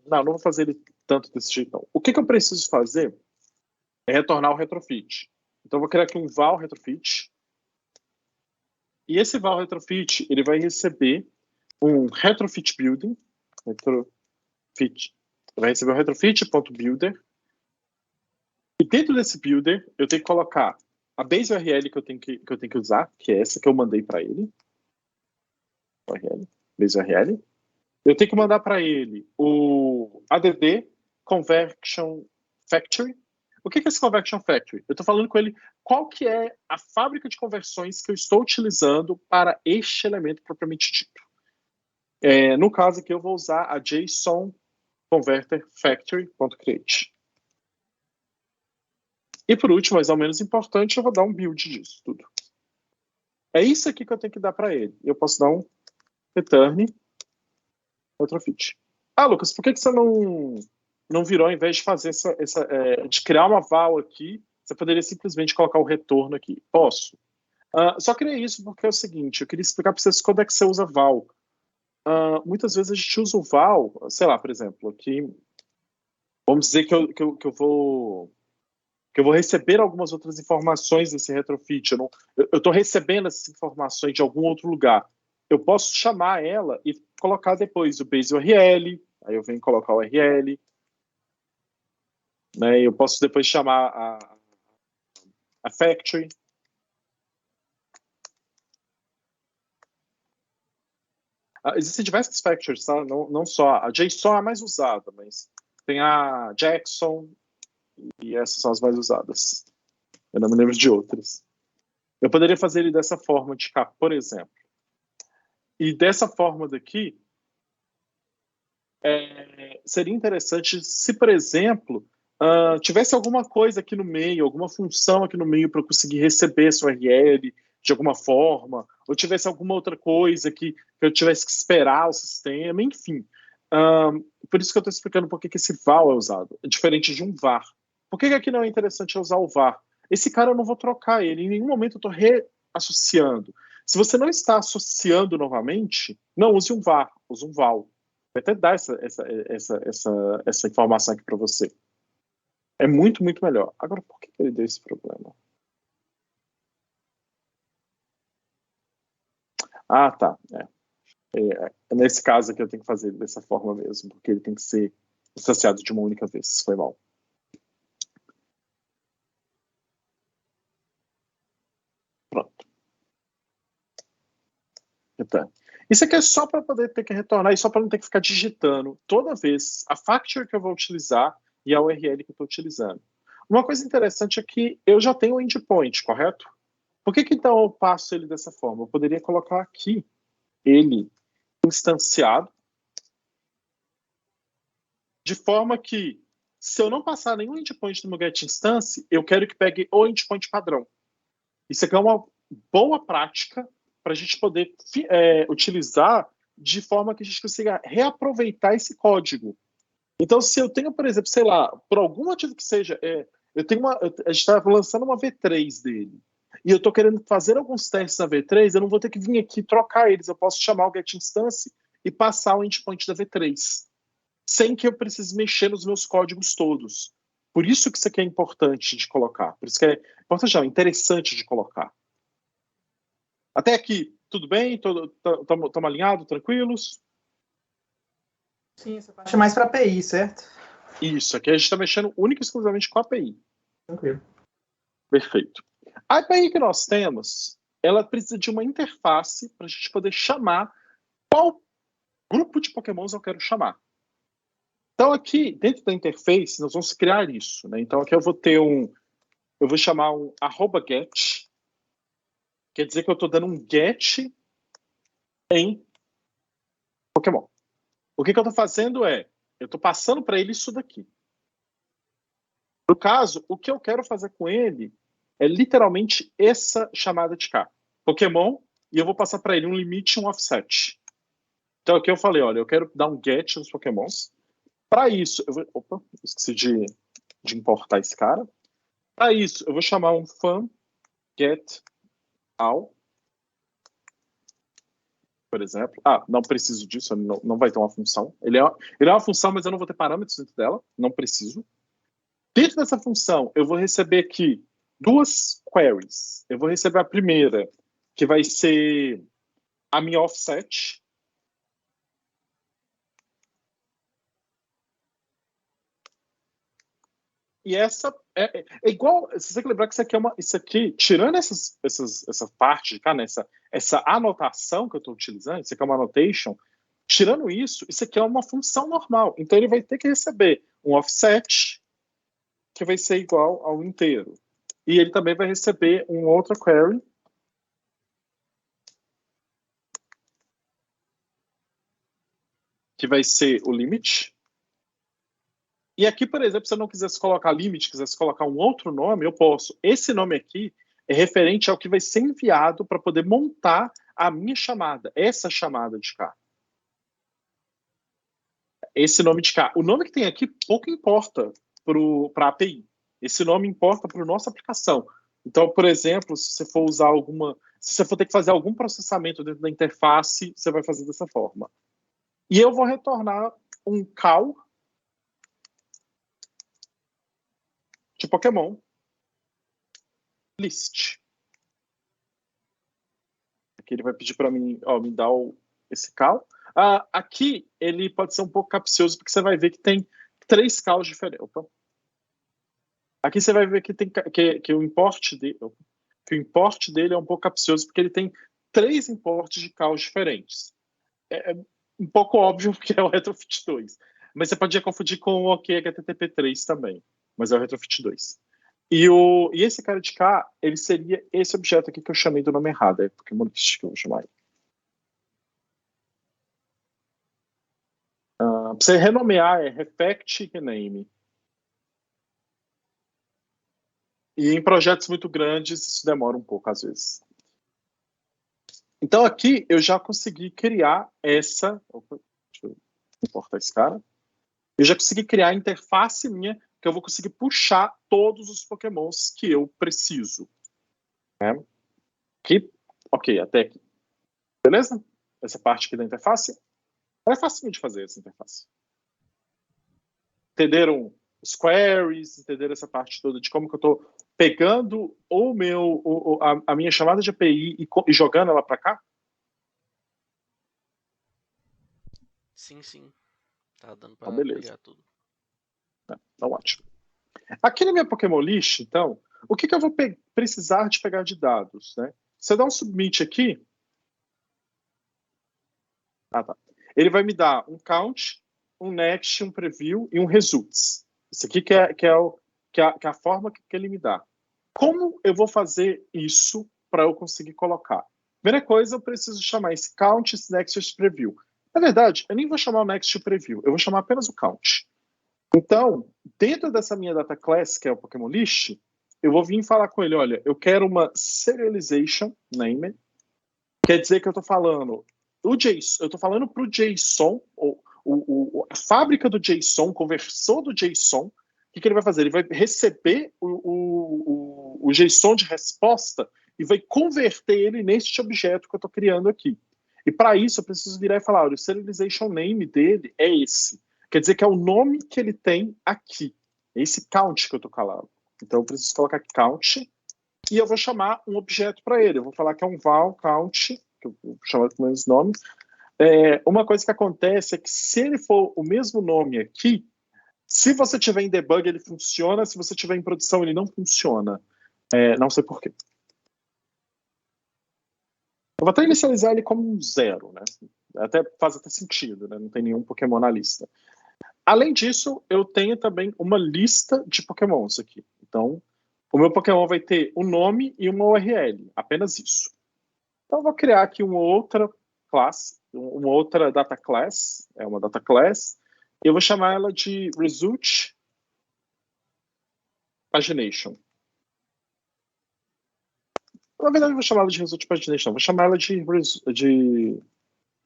Não vou fazer ele tanto desse jeito, não. O que eu preciso fazer é retornar o retrofit. Então, eu vou criar aqui um val retrofit. E esse val retrofit, ele vai receber um retrofit building. Vai receber um retrofit.builder. E dentro desse builder, eu tenho que colocar a base URL que eu tenho que usar, que é essa que eu mandei para ele. Base URL. Eu tenho que mandar para ele o add conversion factory. O que é esse conversion factory? Eu estou falando com ele qual que é a fábrica de conversões que eu estou utilizando para este elemento propriamente dito. No caso aqui, eu vou usar a JSON converter factory.create. E por último, mas ao menos importante, eu vou dar um build disso tudo. É isso aqui que eu tenho que dar para ele. Eu posso dar um return retrofit. Lucas, por que você não virou, ao invés de fazer de criar uma val aqui, você poderia simplesmente colocar o retorno aqui? Posso. Só criei isso porque é o seguinte, eu queria explicar para vocês quando é que você usa val. Muitas vezes a gente usa o val, sei lá, por exemplo, aqui, vamos dizer que eu vou receber algumas outras informações desse retrofit. Eu estou recebendo essas informações de algum outro lugar. Eu posso chamar ela e colocar depois o base URL, aí eu venho colocar o URL. né? Eu posso depois chamar a factory. Existem diversas factories, tá? Não só. A JSON é a mais usada, mas tem a Jackson, e essas são as mais usadas. Eu não me lembro de outras. Eu poderia fazer ele dessa forma de cá, por exemplo. E dessa forma daqui, seria interessante se, por exemplo, tivesse alguma coisa aqui no meio, alguma função aqui no meio para eu conseguir receber essa URL de alguma forma, ou tivesse alguma outra coisa que eu tivesse que esperar o sistema, enfim. Por isso que eu estou explicando por que esse val é usado, diferente de um var. Por que aqui não é interessante usar o var? Esse cara eu não vou trocar ele, em nenhum momento eu estou reassociando. Se você não está associando novamente, não use um var, use um val. Vai até dar essa informação aqui para você. É muito, muito melhor. Agora, por que ele deu esse problema? Ah, tá. Nesse caso aqui eu tenho que fazer dessa forma mesmo, porque ele tem que ser associado de uma única vez. Foi mal. Pronto. Então, isso aqui é só para poder ter que retornar e só para não ter que ficar digitando toda vez a factory que eu vou utilizar e a URL que eu estou utilizando. Uma coisa interessante é que eu já tenho o endpoint, correto? Por que então eu passo ele dessa forma? Eu poderia colocar aqui ele instanciado, de forma que, se eu não passar nenhum endpoint no meu getInstance, eu quero que pegue o endpoint padrão. Isso aqui é uma boa prática para a gente poder utilizar de forma que a gente consiga reaproveitar esse código. Então, se eu tenho, por exemplo, sei lá, por algum motivo que seja, a gente está lançando uma V3 dele, e eu estou querendo fazer alguns testes na V3, eu não vou ter que vir aqui trocar eles, eu posso chamar o getInstance e passar o endpoint da V3, sem que eu precise mexer nos meus códigos todos. Por isso que isso aqui é importante de colocar, por isso que é importante, não, interessante de colocar. Até aqui, tudo bem? Estamos alinhados, tranquilos? Sim, essa parte é mais para API, certo? Isso, aqui a gente está mexendo única e exclusivamente com a API. Tranquilo. Perfeito. A API que nós temos, ela precisa de uma interface para a gente poder chamar qual grupo de pokémons eu quero chamar. Então aqui, dentro da interface, nós vamos criar isso, né? Então aqui eu vou chamar um @get, quer dizer que eu estou dando um get em Pokémon. O que eu estou fazendo eu estou passando para ele isso daqui. No caso, o que eu quero fazer com ele é literalmente essa chamada de cá. Pokémon, e eu vou passar para ele um limite e um offset. Então aqui eu falei, olha, eu quero dar um get nos Pokémons. Para isso, esqueci de importar esse cara. Para isso, eu vou chamar um fun get all, por exemplo. Não preciso disso, não vai ter uma função. Ele é uma função, mas eu não vou ter parâmetros dentro dela, não preciso. Dentro dessa função, eu vou receber aqui duas queries. Eu vou receber a primeira, que vai ser a minha offset. E essa é igual. Se você lembrar que isso aqui, tirando essa parte de cá, né, essa anotação que eu estou utilizando, isso aqui é uma annotation, tirando isso aqui é uma função normal. Então ele vai ter que receber um offset que vai ser igual ao inteiro. E ele também vai receber uma outra query que vai ser o limit. E aqui, por exemplo, se eu não quisesse colocar limit, quisesse colocar um outro nome, eu posso. Esse nome aqui é referente ao que vai ser enviado para poder montar a minha chamada, essa chamada de cá. Esse nome de cá. O nome que tem aqui pouco importa para a API. Esse nome importa para a nossa aplicação. Então, por exemplo, se você for usar se você for ter que fazer algum processamento dentro da interface, você vai fazer dessa forma. E eu vou retornar um call de Pokémon list. Aqui ele vai pedir para mim, me dar esse call. Aqui ele pode ser um pouco capcioso, porque você vai ver que tem 3 calls diferentes. Opa. Aqui você vai ver que, que o import dele é um pouco capcioso, porque ele tem 3 importes de caos diferentes. É um pouco óbvio que é o Retrofit 2. Mas você podia confundir com o OK HTTP3 também. Mas é o Retrofit 2. E esse cara de cá, ele seria esse objeto aqui que eu chamei do nome errado. É Pokémon List que eu vou chamar ele. Pra você renomear é Refect e Rename. E em projetos muito grandes, isso demora um pouco às vezes. Então aqui eu já consegui criar essa... Opa, deixa eu importar esse cara. Eu já consegui criar a interface minha, que eu vou conseguir puxar todos os pokémons que eu preciso. Né? Aqui, ok, até aqui. Beleza? Essa parte aqui da interface. É fácil de fazer essa interface. Entenderam os queries? Entenderam essa parte toda de como que eu estou pegando a minha chamada de API e jogando ela para cá? Sim, sim. Tá dando para pegar tudo. Então, ótimo. Aqui na minha Pokémon List, então, o que eu vou precisar de pegar de dados? Né? Você dá um submit aqui. Tá. Ele vai me dar um count, um next, um preview e um results. Isso aqui que é a forma que ele me dá. Como eu vou fazer isso para eu conseguir colocar? Primeira coisa, eu preciso chamar esse count, esse next, esse preview. Na verdade, eu nem vou chamar o next e o preview, eu vou chamar apenas o count. Então, dentro dessa minha data class, que é o Pokémon List, eu vou vir falar com ele, olha, eu quero uma serialization name, quer dizer que eu estou falando eu estou falando para o JSON, a fábrica do JSON, o conversor do JSON, o que ele vai fazer? Ele vai receber o JSON de resposta e vai converter ele neste objeto que eu estou criando aqui. E para isso eu preciso virar e falar, olha, o serialization name dele é esse. Quer dizer que é o nome que ele tem aqui. É esse count que eu estou calando. Então eu preciso colocar count e eu vou chamar um objeto para ele. Eu vou falar que é um val count, que eu vou chamar com esse nome. Uma coisa que acontece é que se ele for o mesmo nome aqui, se você tiver em debug ele funciona, se você tiver em produção ele não funciona. Não sei porquê. Eu vou até inicializar ele como um 0, né? Faz até sentido, né? Não tem nenhum Pokémon na lista. Além disso, eu tenho também uma lista de Pokémons aqui. Então, o meu Pokémon vai ter um nome e uma URL, apenas isso. Então, eu vou criar aqui uma outra classe, uma outra data class, uma data class, e eu vou chamar ela de Result Pagination. Na verdade, eu vou chamar ela de Result Pagination, vou chamar ela de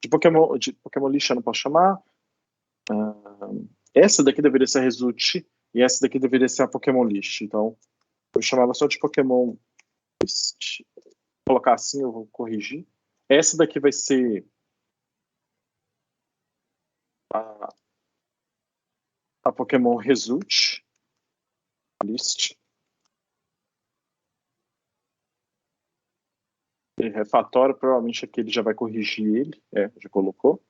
Pokémon List, eu não posso chamar. Essa daqui deveria ser a Result e essa daqui deveria ser a Pokémon List. Então, vou chamar ela só de Pokémon List. Vou colocar assim, eu vou corrigir. Essa daqui vai ser a Pokémon Result List. E refatório, provavelmente aqui ele já vai corrigir ele. Já colocou.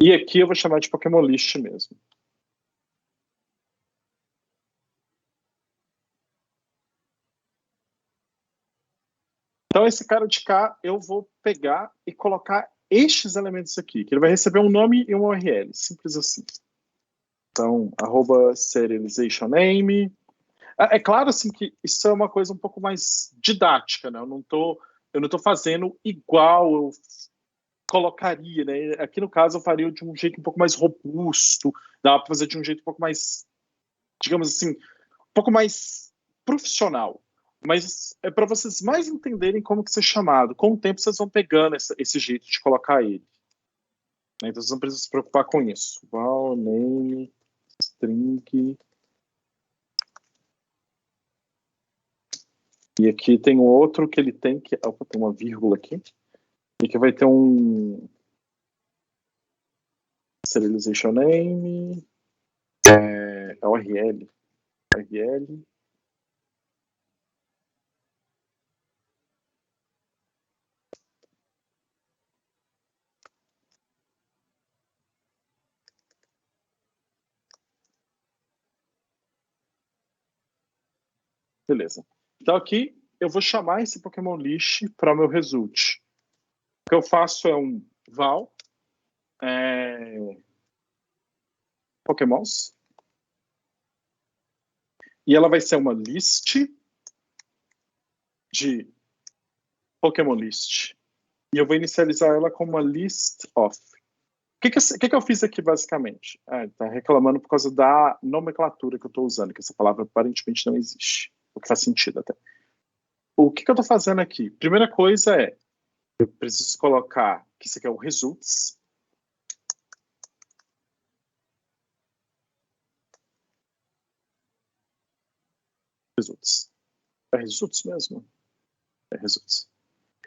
E aqui eu vou chamar de Pokémon List mesmo. Então, esse cara de cá, eu vou pegar e colocar estes elementos aqui, que ele vai receber um nome e uma URL, simples assim. Então, @serializationName. É claro, assim, que isso é uma coisa um pouco mais didática, né? Eu não tô fazendo igual eu colocaria, né? Aqui, no caso, eu faria de um jeito um pouco mais robusto, dá para fazer de um jeito um pouco mais, digamos assim, um pouco mais profissional. Mas é para vocês mais entenderem como que isso é chamado. Com o tempo, vocês vão pegando esse jeito de colocar ele. Então, vocês não precisam se preocupar com isso. Val, name, string. E aqui tem um outro que ele tem, que tem uma vírgula aqui. E que vai ter um serialization name, URL. URL. Beleza. Então aqui eu vou chamar esse Pokémon list para o meu result. O que eu faço é um val Pokémons. E ela vai ser uma list de Pokémon list. E eu vou inicializar ela como uma list of. O que eu fiz aqui, basicamente? Está reclamando por causa da nomenclatura que eu estou usando, que essa palavra aparentemente não existe. O que faz sentido até. O que eu estou fazendo aqui? Primeira coisa é, eu preciso colocar que isso aqui é o results. Results. É results mesmo? É results.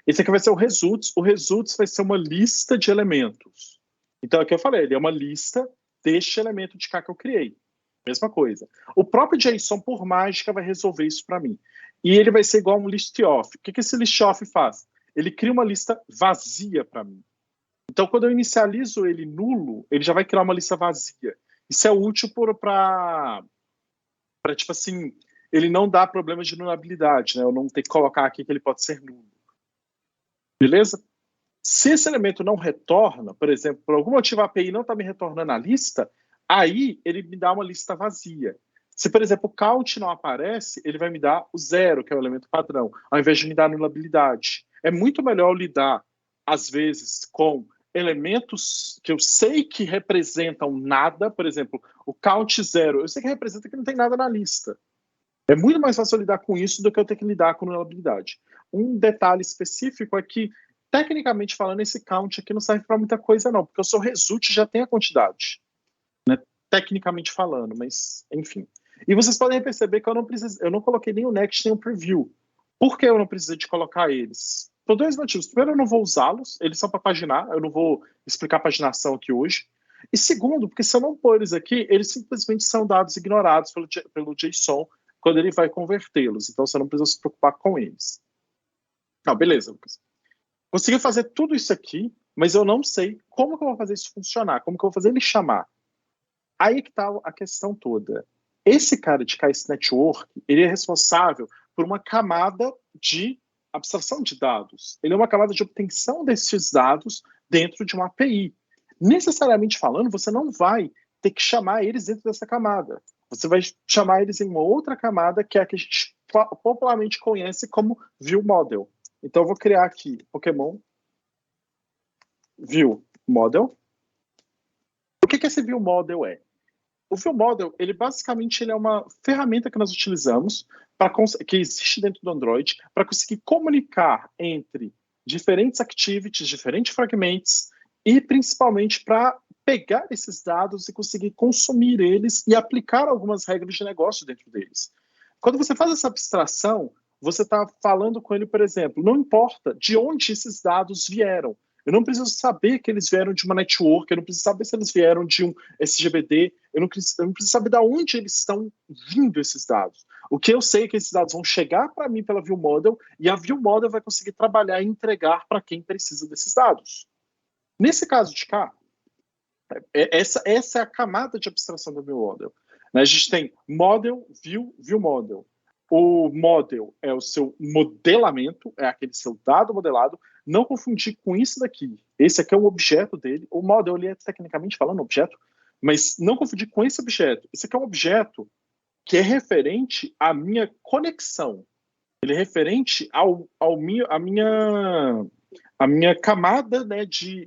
Esse aqui vai ser o results. O results vai ser uma lista de elementos. Então, aqui eu falei, ele é uma lista deste elemento de cá que eu criei. Mesma coisa. O próprio JSON, por mágica, vai resolver isso para mim. E ele vai ser igual a um list of. O que esse list of faz? Ele cria uma lista vazia para mim. Então, quando eu inicializo ele nulo, ele já vai criar uma lista vazia. Isso é útil para tipo assim, ele não dá problema de nulabilidade, né? Eu não ter que colocar aqui que ele pode ser nulo. Beleza? Se esse elemento não retorna, por exemplo, por algum motivo a API não está me retornando a lista, aí ele me dá uma lista vazia. Se, por exemplo, o count não aparece, ele vai me dar o 0, que é o elemento padrão, ao invés de me dar nulabilidade. É muito melhor lidar, às vezes, com elementos que eu sei que representam nada, por exemplo, o count 0, eu sei que representa que não tem nada na lista. É muito mais fácil lidar com isso do que eu ter que lidar com nulabilidade. Um detalhe específico é que, tecnicamente falando, esse count aqui não serve para muita coisa, não, porque o seu result já tem a quantidade, né? Tecnicamente falando, mas enfim. E vocês podem perceber que eu não coloquei nem o next nem o preview. Por que eu não precisei de colocar eles? Por dois motivos. Primeiro, eu não vou usá-los, eles são para paginar, eu não vou explicar paginação aqui hoje. E segundo, porque se eu não pôr eles aqui, eles simplesmente são dados ignorados pelo JSON quando ele vai convertê-los. Então você não precisa se preocupar com eles. Não, beleza, Lucas. Consegui fazer tudo isso aqui, mas eu não sei como que eu vou fazer isso funcionar, como que eu vou fazer ele chamar. Aí que está a questão toda. Esse cara de KS Network, ele é responsável por uma camada de abstração de dados. Ele é uma camada de obtenção desses dados dentro de uma API. Necessariamente falando, você não vai ter que chamar eles dentro dessa camada. Você vai chamar eles em uma outra camada, que é a que a gente popularmente conhece como ViewModel. Então, eu vou criar aqui Pokémon ViewModel. O que esse ViewModel é? O ViewModel, ele basicamente é uma ferramenta que nós utilizamos, que existe dentro do Android, para conseguir comunicar entre diferentes activities, diferentes fragmentos, e principalmente para pegar esses dados e conseguir consumir eles e aplicar algumas regras de negócio dentro deles. Quando você faz essa abstração, você está falando com ele, por exemplo, não importa de onde esses dados vieram. Eu não preciso saber que eles vieram de uma network, eu não preciso saber se eles vieram de um SGBD, eu não preciso saber de onde eles estão vindo esses dados. O que eu sei é que esses dados vão chegar para mim pela ViewModel e a ViewModel vai conseguir trabalhar e entregar para quem precisa desses dados. Nesse caso de cá, essa é a camada de abstração do ViewModel. A gente tem model, ViewModel. O model é o seu modelamento, é aquele seu dado modelado. Não confundir com isso daqui. Esse aqui é o objeto dele. O model, ele é tecnicamente falando objeto, mas não confundir com esse objeto. Esse aqui é um objeto que é referente à minha conexão. Ele é referente à minha camada, né, de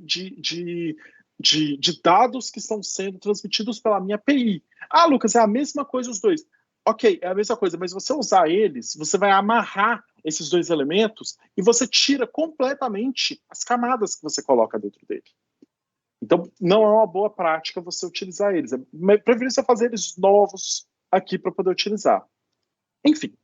dados que estão sendo transmitidos pela minha API. Ah, Lucas, é a mesma coisa os dois. Ok, é a mesma coisa, mas você usar eles, você vai amarrar esses dois elementos e você tira completamente as camadas que você coloca dentro dele. Então, não é uma boa prática você utilizar eles. É preferível você fazer eles novos aqui para poder utilizar. Enfim,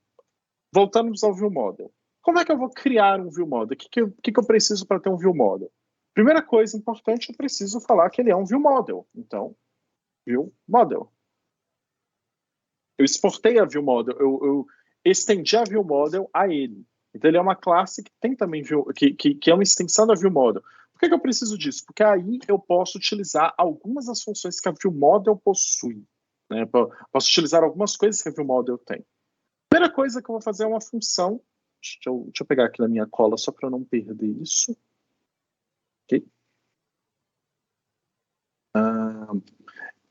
voltamos ao ViewModel. Como é que eu vou criar um ViewModel? O que eu preciso para ter um ViewModel? Primeira coisa importante, eu preciso falar que ele é um ViewModel. Então, ViewModel. Eu exportei a ViewModel, eu estendi a ViewModel a ele. Então, ele é uma classe que tem também que é uma extensão da ViewModel. Por que eu preciso disso? Porque aí eu posso utilizar algumas das funções que a ViewModel possui. Né? Posso utilizar algumas coisas que a ViewModel tem. Primeira coisa que eu vou fazer é uma função. Deixa eu pegar aqui na minha cola só para eu não perder isso. Ok? A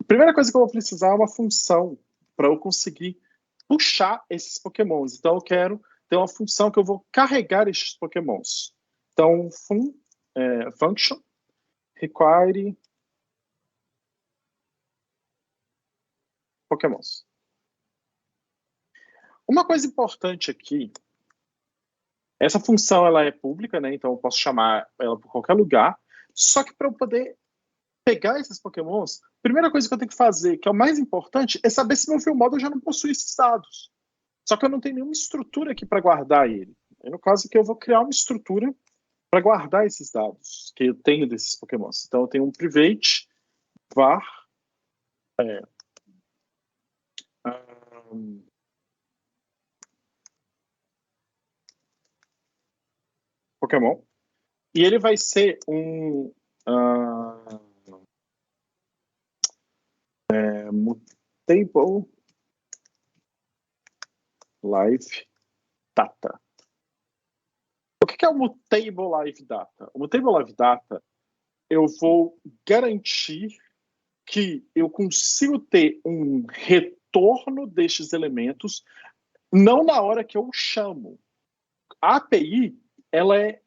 primeira coisa que eu vou precisar é uma função para eu conseguir puxar esses pokémons. Então eu quero ter uma função que eu vou carregar esses pokémons. Então, function require pokémons. Uma coisa importante aqui, essa função ela é pública, né? Então eu posso chamar ela por qualquer lugar. Só que para eu poder pegar esses pokémons, a primeira coisa que eu tenho que fazer, que é o mais importante, é saber se meu ViewModel já não possui esses dados. Só que eu não tenho nenhuma estrutura aqui para guardar ele. No caso aqui eu vou criar uma estrutura para guardar esses dados que eu tenho desses pokémons. Então eu tenho um private var Pokémon, e ele vai ser um mutable live data. O que é o mutable live data? O mutable live data, eu vou garantir que eu consigo ter um retorno destes elementos não na hora que eu chamo. A API, ela é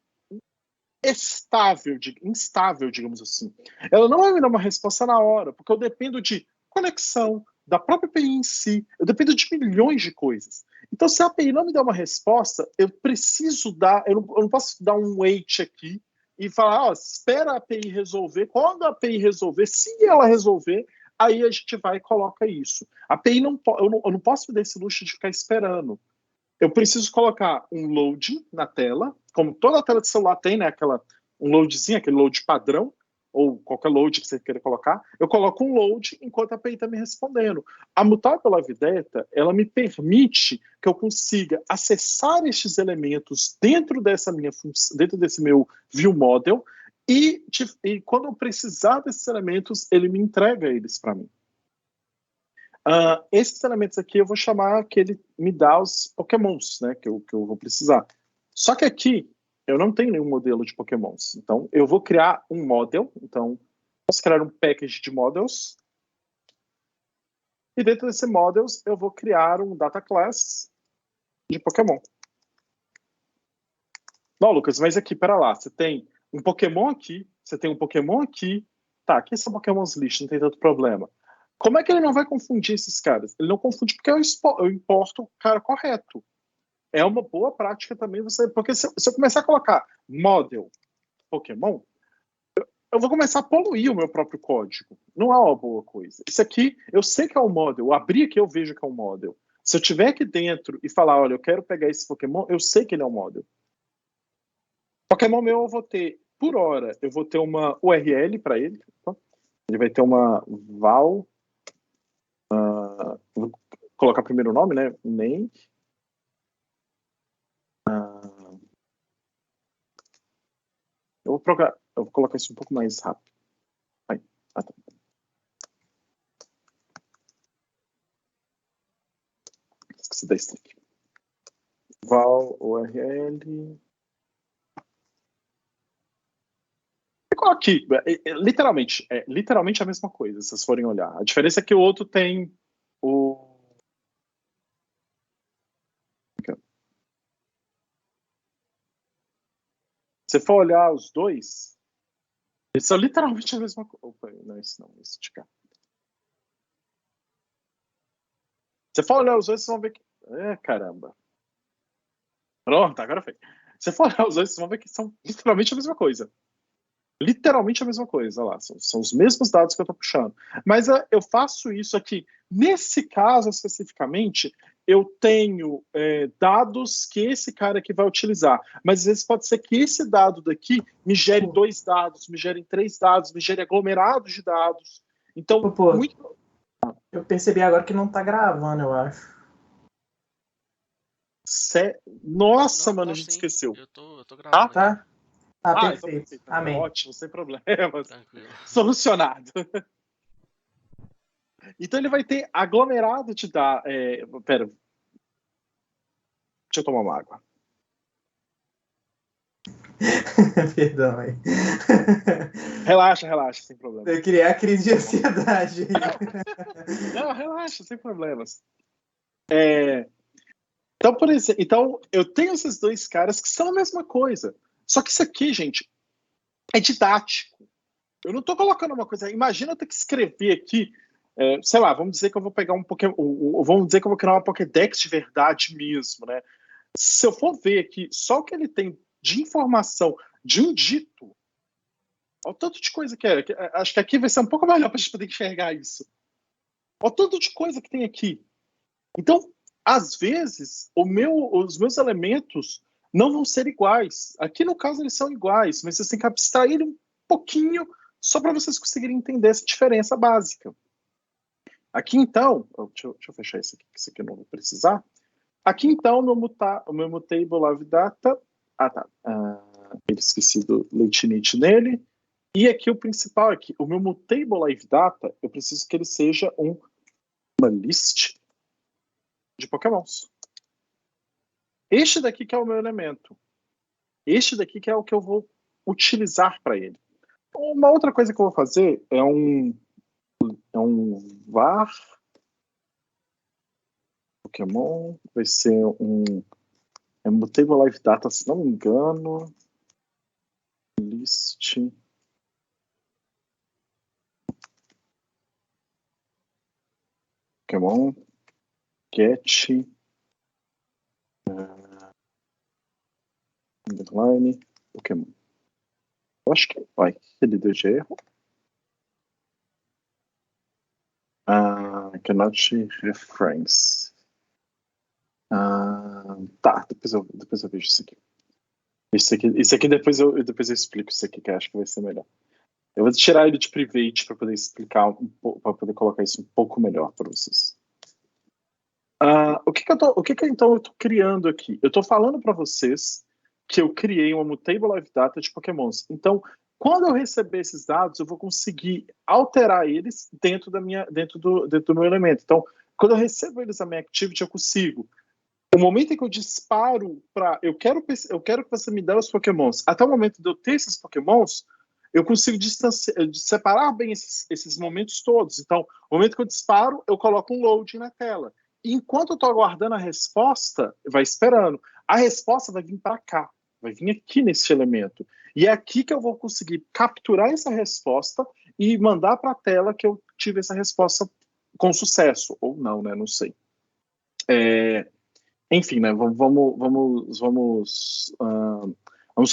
instável, digamos assim. Ela não vai me dar uma resposta na hora, porque eu dependo de conexão, da própria API em si, eu dependo de milhões de coisas. Então, se a API não me der uma resposta, eu preciso eu não posso dar um wait aqui e falar, espera a API resolver. Quando a API resolver, se ela resolver, aí a gente vai e coloca isso. A API eu não posso me dar esse luxo de ficar esperando. Eu preciso colocar um load na tela, como toda a tela de celular tem, né? Um loadzinho, aquele load padrão, ou qualquer load que você queira colocar. Eu coloco um load enquanto a API está me respondendo. A Mutable Live Data, ela me permite que eu consiga acessar estes elementos dentro dessa minha função, dentro desse meu ViewModel, e quando eu precisar desses elementos, ele me entrega eles para mim. Esses elementos aqui eu vou chamar que ele me dá os pokémons, né, que eu vou precisar. Só que aqui eu não tenho nenhum modelo de pokémons. Então eu vou criar um model. Então posso criar um package de models. E dentro desse models eu vou criar um data class de pokémon. Não, Lucas, mas aqui, pera lá. Você tem um pokémon aqui, você tem um pokémon aqui. Tá, aqui são pokémons list, não tem tanto problema. Como é que ele não vai confundir esses caras? Ele não confunde porque eu importo o cara correto. É uma boa prática também porque se eu começar a colocar model Pokémon, eu vou começar a poluir o meu próprio código. Não é uma boa coisa. Isso aqui, eu sei que é um model. Eu abri aqui, eu vejo que é um model. Se eu tiver aqui dentro e falar, olha, eu quero pegar esse Pokémon, eu sei que ele é um model. Pokémon meu eu vou ter, por hora, eu vou ter uma URL para ele. Tá? Ele vai ter uma val. Vou colocar primeiro o nome, né? Name. Eu vou colocar isso um pouco mais rápido. Tá. Esqueci da string. Val URL. Ficou aqui. Literalmente a mesma coisa, se vocês forem olhar. A diferença é que o outro tem o. Se for olhar os dois, eles são literalmente a mesma coisa. Opa, não, isso não, isso de cá. Se for olhar os dois, vocês vão ver que. Caramba. Pronto, agora foi. Se for olhar os dois, vocês vão ver que são literalmente a mesma coisa. Literalmente a mesma coisa, olha lá, são os mesmos dados que eu estou puxando. Mas eu faço isso aqui. Nesse caso, especificamente, eu tenho dados que esse cara aqui vai utilizar. Mas às vezes pode ser que esse dado daqui me gere 2 dados, me gere 3 dados, me gere aglomerados de dados. Então, muito... Eu percebi agora que não está gravando, eu acho. Nossa, não, mano, a gente esqueceu. Eu tô gravando. Tá? Perfeito. Então, perfeito. Amém. Ótimo, sem problemas. Tranquilo. Solucionado. Então ele vai ter aglomerado de dados. Deixa eu tomar uma água. Perdão aí. Relaxa, sem problema. Eu criei a crise de ansiedade aí. Não, relaxa, sem problemas. Então, por exemplo, eu tenho esses dois caras que são a mesma coisa. Só que isso aqui, gente, é didático. Eu não estou colocando uma coisa. Imagina eu ter que escrever aqui, sei lá, vamos dizer que eu vou pegar um Pokémon. Vamos dizer que eu vou criar uma Pokédex de verdade mesmo, né? Se eu for ver aqui só o que ele tem de informação de um dito, olha o tanto de coisa que é. Acho que aqui vai ser um pouco melhor para a gente poder enxergar isso. Olha o tanto de coisa que tem aqui. Então, às vezes, os meus elementos não vão ser iguais. Aqui, no caso, eles são iguais, mas vocês têm que abstrair um pouquinho só para vocês conseguirem entender essa diferença básica. Aqui, então, deixa eu fechar isso aqui, que isso aqui eu não vou precisar. Aqui, então, o meu mutable live data. Eu esqueci do leitinite nele. E aqui o principal é que o meu mutable live data, eu preciso que ele seja uma list de Pokémons. Este daqui que é o meu elemento. Este daqui que é o que eu vou utilizar para ele. Uma outra coisa que eu vou fazer é um var Pokémon. Vai ser mutable live data, se não me engano. List. Pokémon. Get. Underline. Pokémon. Eu acho que vai. Ele deu de erro. Cannot reference. Tá, depois eu vejo isso aqui. Isso aqui depois eu explico isso aqui, que eu acho que vai ser melhor. Eu vou tirar ele de private para poder explicar para poder colocar isso um pouco melhor para vocês. O que então eu estou criando aqui? Eu estou falando para vocês que eu criei uma mutable live data de Pokémons. Então, quando eu receber esses dados, eu vou conseguir alterar eles dentro do meu elemento. Então, quando eu recebo eles na minha activity, eu consigo. O momento em que eu disparo para eu quero que você me dê os Pokémons, até o momento de eu ter esses Pokémons, eu consigo separar bem esses momentos todos. Então, no momento que eu disparo, eu coloco um loading na tela. E enquanto eu estou aguardando a resposta, vai esperando. A resposta vai vir para cá, vai vir aqui nesse elemento. E é aqui que eu vou conseguir capturar essa resposta e mandar para a tela que eu tive essa resposta com sucesso. Ou não, né? Não sei. Enfim, né? Vamos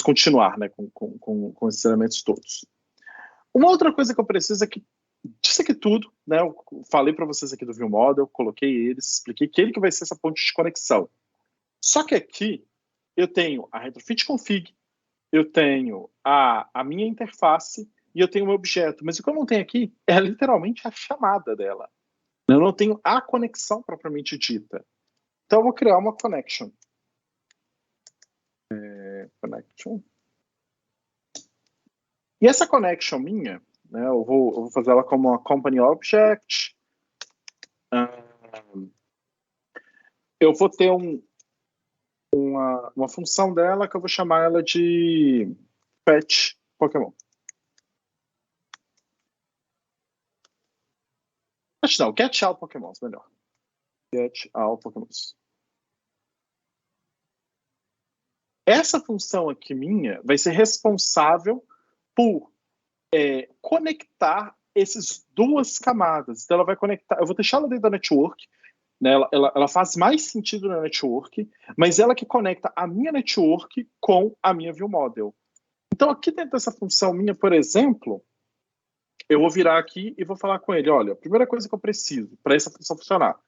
continuar, né? Com esses elementos todos. Uma outra coisa que eu preciso é que disso aqui tudo, né? Eu falei para vocês aqui do ViewModel, coloquei eles, expliquei que ele que vai ser essa ponte de conexão. Só que aqui eu tenho a retrofit config, eu tenho a minha interface e eu tenho um objeto. Mas o que eu não tenho aqui é literalmente a chamada dela. Eu não tenho a conexão propriamente dita. Então eu vou criar uma connection. Connection. E essa connection minha, né, eu vou fazer ela como uma company object. Eu vou ter uma função dela que eu vou chamar ela de fetch Pokémon. Não, get all Pokémons, melhor. Get all Pokémons. Essa função aqui minha vai ser responsável por conectar essas duas camadas. Então ela vai conectar, eu vou deixar ela dentro da network, né? Ela faz mais sentido na network, mas ela que conecta a minha network com a minha ViewModel. Então aqui dentro dessa função minha, por exemplo, eu vou virar aqui e vou falar com ele, olha, a primeira coisa que eu preciso para essa função funcionar,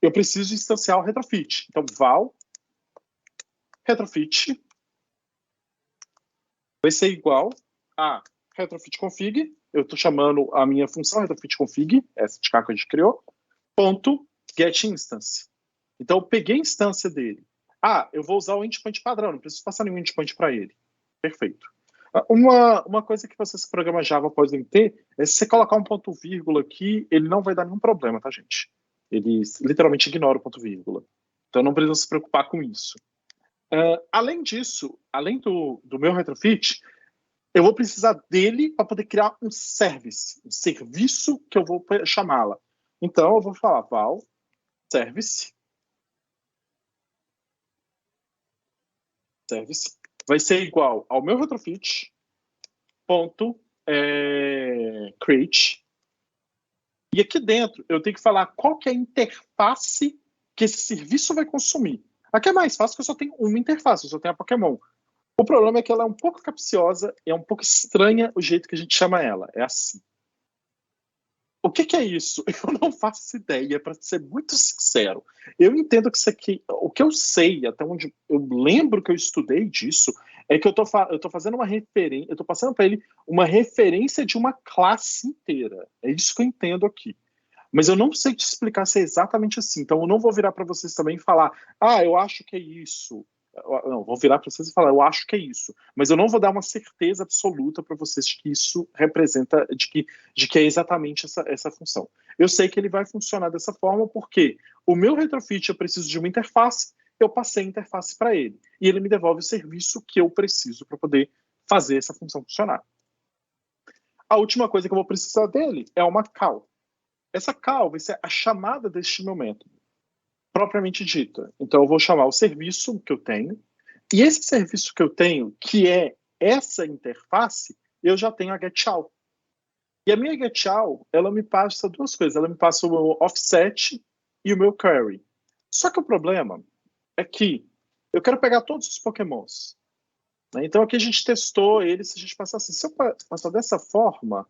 eu preciso instanciar o retrofit. Então val retrofit vai ser igual a retrofit config, eu estou chamando a minha função retrofit config, essa de cá que a gente criou, ponto get instance. Então eu peguei a instância dele. Eu vou usar o endpoint padrão, não preciso passar nenhum endpoint para ele. Perfeito. Uma coisa que vocês que programam Java podem ter é se você colocar um ponto vírgula aqui, ele não vai dar nenhum problema, tá, gente? Ele literalmente ignora o ponto vírgula. Então não precisa se preocupar com isso. Além disso, além do meu retrofit, eu vou precisar dele para poder criar um service, um serviço que eu vou chamá-la. Então, eu vou falar val service vai ser igual ao meu retrofit ponto create. E aqui dentro eu tenho que falar qual que é a interface que esse serviço vai consumir. Aqui é mais fácil, porque eu só tenho uma interface, eu só tenho a Pokémon. O problema é que ela é um pouco capciosa e é um pouco estranha o jeito que a gente chama ela. É assim. O que é isso? Eu não faço ideia, para ser muito sincero. Eu entendo que isso aqui, o que eu sei, até onde eu lembro que eu estudei disso, é que eu tô fazendo uma referência, eu estou passando para ele uma referência de uma classe inteira. É isso que eu entendo aqui. Mas eu não sei te explicar se é exatamente assim. Então eu não vou virar para vocês também e falar, eu acho que é isso. Não, vou virar para vocês e falar, eu acho que é isso. Mas eu não vou dar uma certeza absoluta para vocês de que isso representa, de que é exatamente essa função. Eu sei que ele vai funcionar dessa forma porque o meu retrofit eu preciso de uma interface, eu passei a interface para ele. E ele me devolve o serviço que eu preciso para poder fazer essa função funcionar. A última coisa que eu vou precisar dele é uma call. Essa call vai ser a chamada deste meu método, propriamente dita. Então, eu vou chamar o serviço que eu tenho, e esse serviço que eu tenho, que é essa interface, eu já tenho a getChow. E a minha getChow, ela me passa duas coisas. Ela me passa o meu offset e o meu query. Só que o problema é que eu quero pegar todos os pokémons. Né? Então, aqui a gente testou ele, se a gente passar assim, se eu passar dessa forma,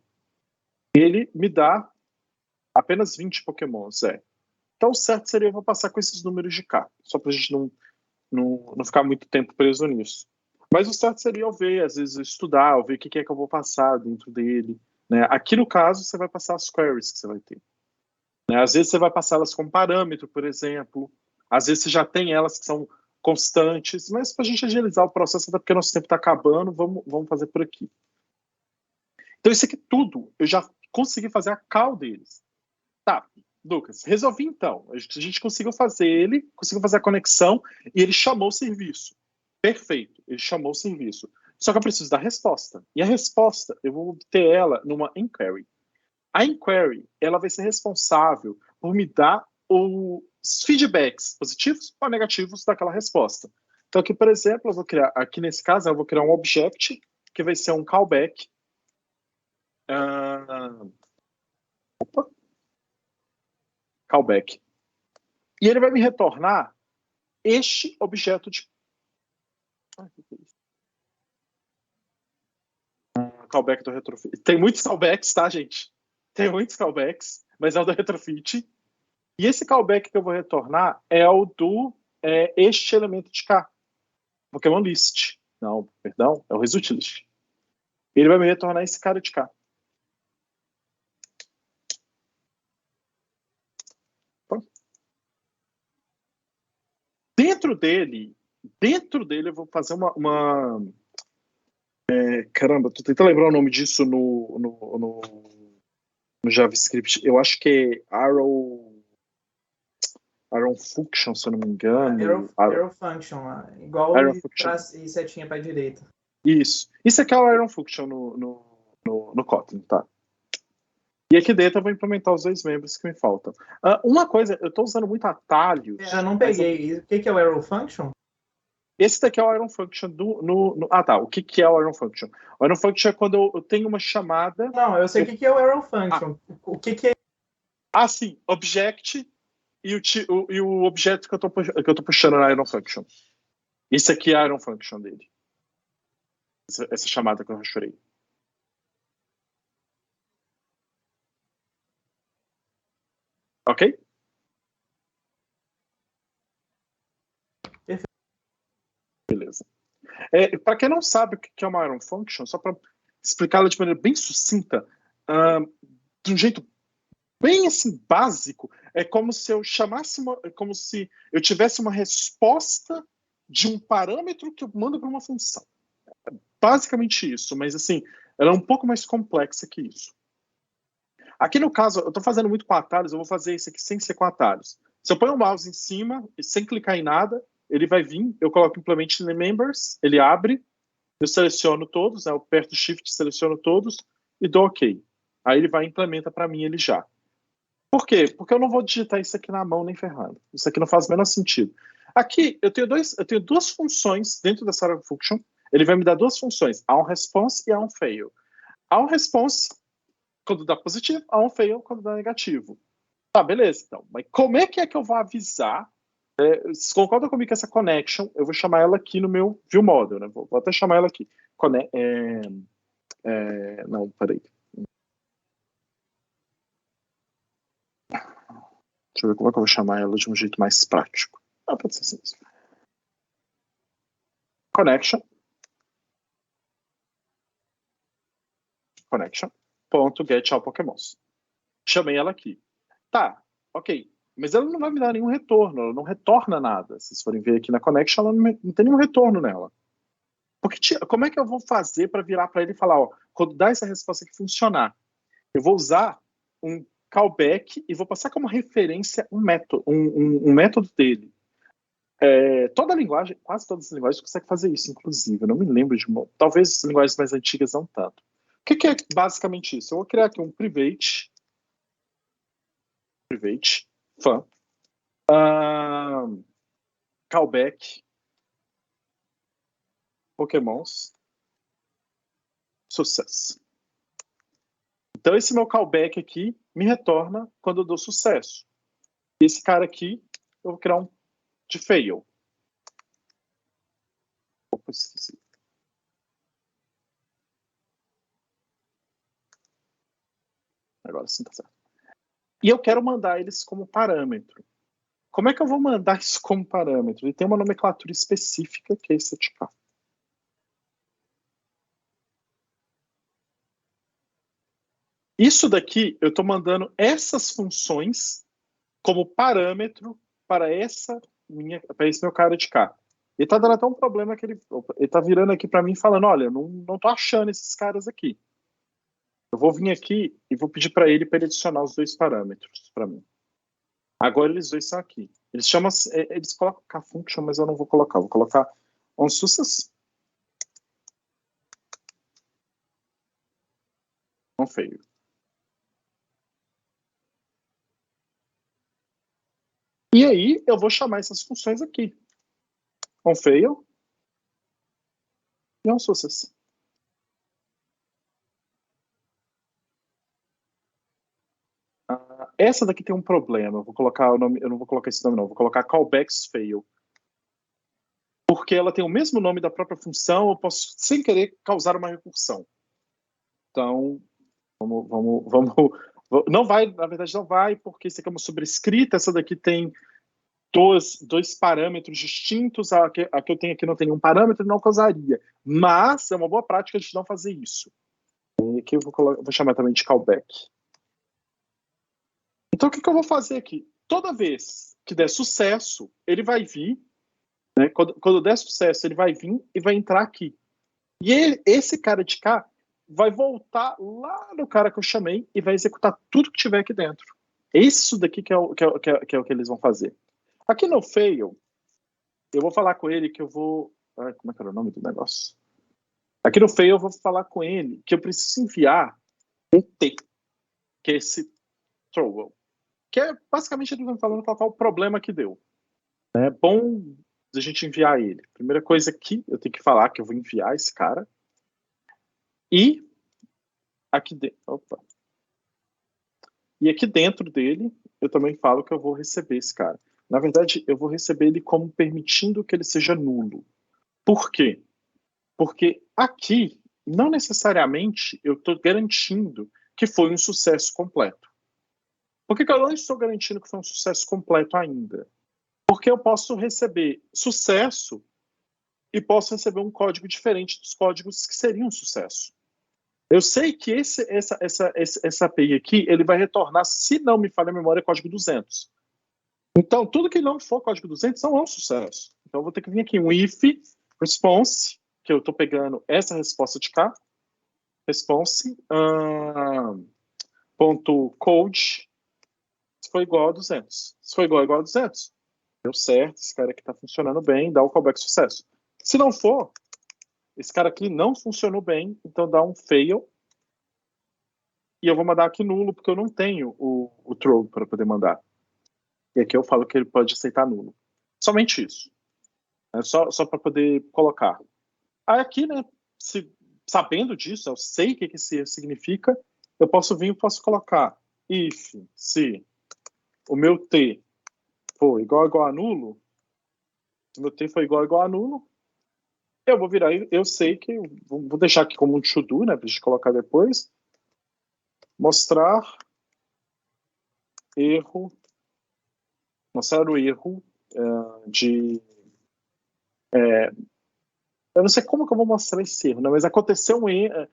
ele me dá apenas 20 pokémons, Então, o certo seria eu vou passar com esses números de cá, só para a gente não ficar muito tempo preso nisso. Mas o certo seria eu ver, às vezes, eu estudar, eu ver o que é que eu vou passar dentro dele. Né? Aqui, no caso, você vai passar as queries que você vai ter. Né? Às vezes, você vai passá-las como parâmetro, por exemplo. Às vezes, você já tem elas que são constantes. Mas, para a gente agilizar o processo, até porque nosso tempo está acabando, vamos fazer por aqui. Então, isso aqui tudo, eu já consegui fazer a call deles. Tá, Lucas, resolvi então. A gente conseguiu fazer a conexão e ele chamou o serviço. Perfeito, ele chamou o serviço. Só que eu preciso da resposta. E a resposta, eu vou obter ela numa inquiry. A inquiry, ela vai ser responsável por me dar os feedbacks positivos ou negativos daquela resposta. Então aqui, por exemplo, eu vou criar, aqui nesse caso, eu vou criar um object que vai ser um callback. Callback. E ele vai me retornar este objeto de callback do retrofit. Tem muitos callbacks, tá, gente? Tem muitos callbacks, mas é o do retrofit. E esse callback que eu vou retornar é o do este elemento de cá. Pokémon list. Não, perdão, é o result list. Ele vai me retornar esse cara de cá. Dentro dele eu vou fazer uma caramba, tô tentando lembrar o nome disso no JavaScript. Eu acho que é Arrow Function, se eu não me engano. Arrow Function, igual e setinha para a direita. Isso aqui é o Arrow Function no Kotlin, tá? E aqui dentro eu vou implementar os dois membros que me faltam. Uma coisa, eu estou usando muito atalhos. Eu não peguei. O que é o Arrow Function? Esse daqui é o Iron Function tá. O que é o Iron Function? O Iron Function é quando eu tenho uma chamada. Não, eu sei o que é o Arrow Function. O que é? Sim. Object e o objeto que eu tô puxando na Iron Function. Esse aqui é a Iron Function dele. Essa chamada que eu rastreei. Ok? Beleza. Para quem não sabe o que é uma Iron Function, só para explicá-la de maneira bem sucinta, de um jeito bem assim básico, é como se eu chamasse como se eu tivesse uma resposta de um parâmetro que eu mando para uma função. Basicamente isso, mas assim, ela é um pouco mais complexa que isso. Aqui no caso, eu estou fazendo muito com atalhos, eu vou fazer isso aqui sem ser com atalhos. Se eu ponho o mouse em cima, sem clicar em nada, ele vai vir, eu coloco implement members, ele abre, eu seleciono todos, né, eu aperto Shift, seleciono todos e dou OK. Aí ele vai e implementa para mim ele já. Por quê? Porque eu não vou digitar isso aqui na mão nem ferrando. Isso aqui não faz o menor sentido. Aqui eu tenho duas funções dentro dessa área function. Ele vai me dar duas funções, a onResponse e a onFail. A onResponse quando dá positivo, a onFail quando dá negativo. Tá, beleza, então. Mas como é que eu vou avisar? Vocês concordam comigo que essa connection, eu vou chamar ela aqui no meu view model, né? Vou até chamar ela aqui. Não, peraí. Deixa eu ver como é que eu vou chamar ela de um jeito mais prático. Pode ser assim mesmo. Connection. Connection.get all Pokémons. Chamei ela aqui. Tá, ok. Mas ela não vai me dar nenhum retorno, ela não retorna nada. Se vocês forem ver aqui na connection, ela não tem nenhum retorno nela. Porque como é que eu vou fazer para virar para ele e falar, ó, quando dá essa resposta que funcionar, eu vou usar um callback e vou passar como referência um método dele. Toda a linguagem, quase todas as linguagens conseguem fazer isso, inclusive. Eu não me lembro de uma. Talvez as linguagens mais antigas não tanto. O que é basicamente isso? Eu vou criar aqui um private fun, callback, Pokémons, sucesso. Então esse meu callback aqui me retorna quando eu dou sucesso. Esse cara aqui, eu vou criar um de fail. Opa, esqueci. Agora sim tá certo. E eu quero mandar eles como parâmetro. Como é que eu vou mandar isso como parâmetro? Ele tem uma nomenclatura específica que é esse aqui. Isso daqui, eu estou mandando essas funções como parâmetro para esse meu cara de cá. Ele está dando até um problema que ele está virando aqui para mim falando, olha, não estou achando esses caras aqui. Eu vou vir aqui e vou pedir para ele adicionar os dois parâmetros para mim. Agora eles dois são aqui. Eles colocam cá function, mas eu não vou colocar. Vou colocar onSuccess. onFail. E aí eu vou chamar essas funções aqui. onFail e onSuccess. Essa daqui tem um problema. Eu vou colocar o nome, eu não vou colocar esse nome, não. Vou colocar callbacks fail. Porque ela tem o mesmo nome da própria função, eu posso, sem querer, causar uma recursão. Então, não vai, na verdade não vai, porque isso aqui é uma sobrescrita, essa daqui tem dois parâmetros distintos, a que eu tenho aqui não tem nenhum parâmetro, não causaria. Mas é uma boa prática de não fazer isso. E aqui eu vou chamar também de callback. Então, o que eu vou fazer aqui? Toda vez que der sucesso, ele vai vir, né? Quando der sucesso, ele vai vir e vai entrar aqui. E esse cara de cá vai voltar lá no cara que eu chamei e vai executar tudo que tiver aqui dentro. Isso daqui que é o que eles vão fazer. Aqui no fail, eu vou falar com ele que eu vou... como é que era o nome do negócio? Aqui no fail, eu vou falar com ele que eu preciso enviar um T, que é esse throw. Que é basicamente ele vai falando qual é o problema que deu. É bom a gente enviar ele. Primeira coisa aqui, eu tenho que falar que eu vou enviar esse cara. E aqui dentro. Opa. E aqui dentro dele, eu também falo que eu vou receber esse cara. Na verdade, eu vou receber ele como permitindo que ele seja nulo. Por quê? Porque aqui, não necessariamente, eu estou garantindo que foi um sucesso completo. Por que eu não estou garantindo que foi um sucesso completo ainda? Porque eu posso receber sucesso e posso receber um código diferente dos códigos que seriam um sucesso. Eu sei que essa API aqui, ele vai retornar, se não me falha a memória, código 200. Então, tudo que não for código 200 não é um sucesso. Então, eu vou ter que vir aqui um if response, que eu estou pegando essa resposta de cá, response, ponto code, se for igual a 200. Se for igual a 200, deu certo, esse cara aqui está funcionando bem, dá o callback sucesso. Se não for, esse cara aqui não funcionou bem, então dá um fail. E eu vou mandar aqui nulo, porque eu não tenho o throw para poder mandar. E aqui eu falo que ele pode aceitar nulo. Somente isso. É só para poder colocar. Aí aqui, né, sabendo disso, eu sei o que isso significa, eu posso vir e posso colocar if, se o meu t for igual a nulo, se o meu t for igual a nulo, eu vou virar, eu sei que, vou deixar aqui como um to-do, né, para a gente colocar depois, mostrar o erro de... eu não sei como que eu vou mostrar esse erro, né, mas aconteceu um erro,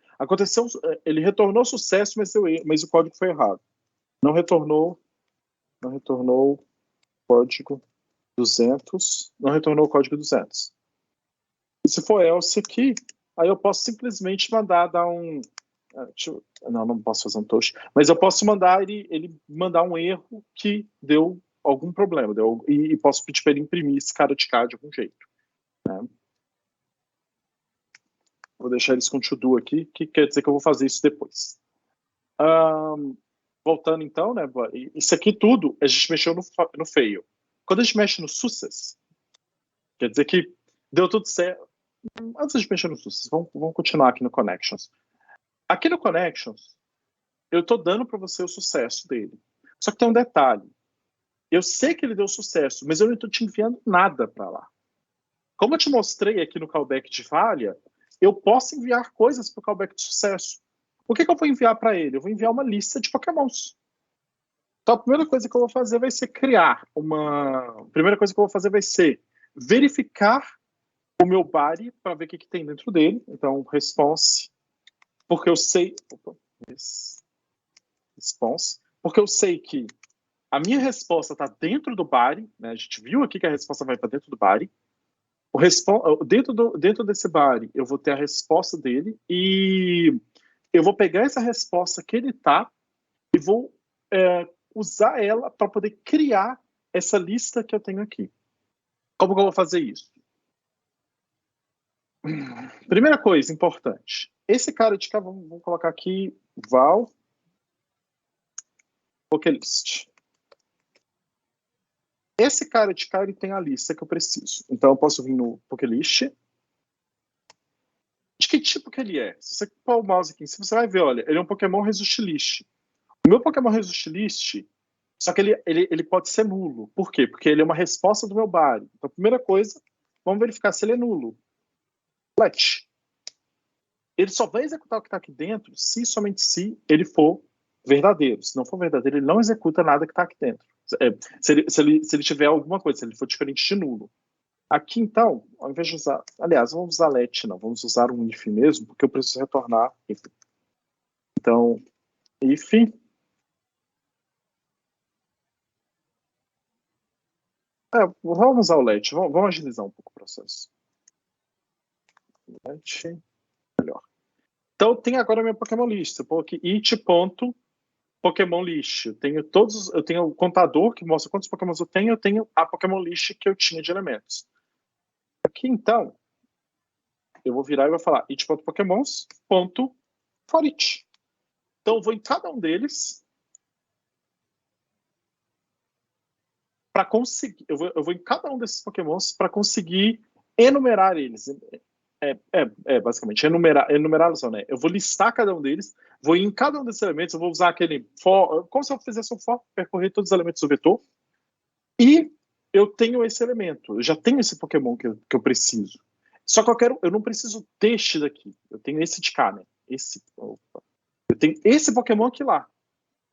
ele retornou sucesso, mas o código foi errado. Não retornou código 200, não retornou o código 200. E se for else aqui, aí eu posso simplesmente mandar dar um... não posso fazer um toast, mas eu posso mandar ele mandar um erro que deu algum problema, e posso pedir para ele imprimir esse cara de cá de algum jeito. Né? Vou deixar eles com to-do aqui, que quer dizer que eu vou fazer isso depois. Voltando então, né? Isso aqui tudo a gente mexeu no fail. Quando a gente mexe no success, quer dizer que deu tudo certo. Antes de mexer no success, vamos continuar aqui no connections. Aqui no connections, eu estou dando para você o sucesso dele. Só que tem um detalhe. Eu sei que ele deu sucesso, mas eu não estou te enviando nada para lá. Como eu te mostrei aqui no callback de falha, eu posso enviar coisas para o callback de sucesso. O que eu vou enviar para ele? Eu vou enviar uma lista de pokémons. Então, a primeira coisa que eu vou fazer vai ser verificar o meu body para ver o que tem dentro dele. Então, response, porque eu sei... response, porque eu sei que a minha resposta está dentro do body, né? A gente viu aqui que a resposta vai para dentro do body. Dentro desse body, eu vou ter a resposta dele e eu vou pegar essa resposta que ele está e vou usar ela para poder criar essa lista que eu tenho aqui. Como que eu vou fazer isso? Primeira coisa importante. Esse cara de cá, vamos colocar aqui val PokéList. Esse cara de cá, ele tem a lista que eu preciso. Então eu posso vir no PokéList. De que tipo que ele é? Se você pôr o mouse aqui em cima, você vai ver, olha, ele é um Pokémon Resist List. O meu Pokémon Resist List, só que ele pode ser nulo. Por quê? Porque ele é uma resposta do meu body. Então, a primeira coisa, vamos verificar se ele é nulo. Let. Ele só vai executar o que está aqui dentro se somente se ele for verdadeiro. Se não for verdadeiro, ele não executa nada que está aqui dentro. Se ele tiver alguma coisa, se ele for diferente de nulo. Aqui, então, ao invés de usar... Aliás, vamos usar let, não. Vamos usar um if mesmo, porque eu preciso retornar if. Então, if... vamos usar o let. Vamos agilizar um pouco o processo. Let... Melhor. Então, tem agora a minha Pokémon List. Eu coloquei it.Pokémon List. Eu tenho o contador que mostra quantos Pokémons eu tenho a Pokémon List que eu tinha de elementos. Aqui, então, eu vou virar e vou falar it.Pokémons.forIt. Então, eu vou em cada um deles para conseguir... Eu vou em cada um desses Pokémons para conseguir enumerar eles. Basicamente, enumerá-los, né? Eu vou listar cada um deles, vou em cada um desses elementos, eu vou usar aquele for, como se eu fizesse um for, percorrer todos os elementos do vetor, e eu tenho esse elemento, eu já tenho esse Pokémon que eu preciso. Só que eu não preciso deste daqui, eu tenho esse de cá, né? Eu tenho esse Pokémon aqui lá.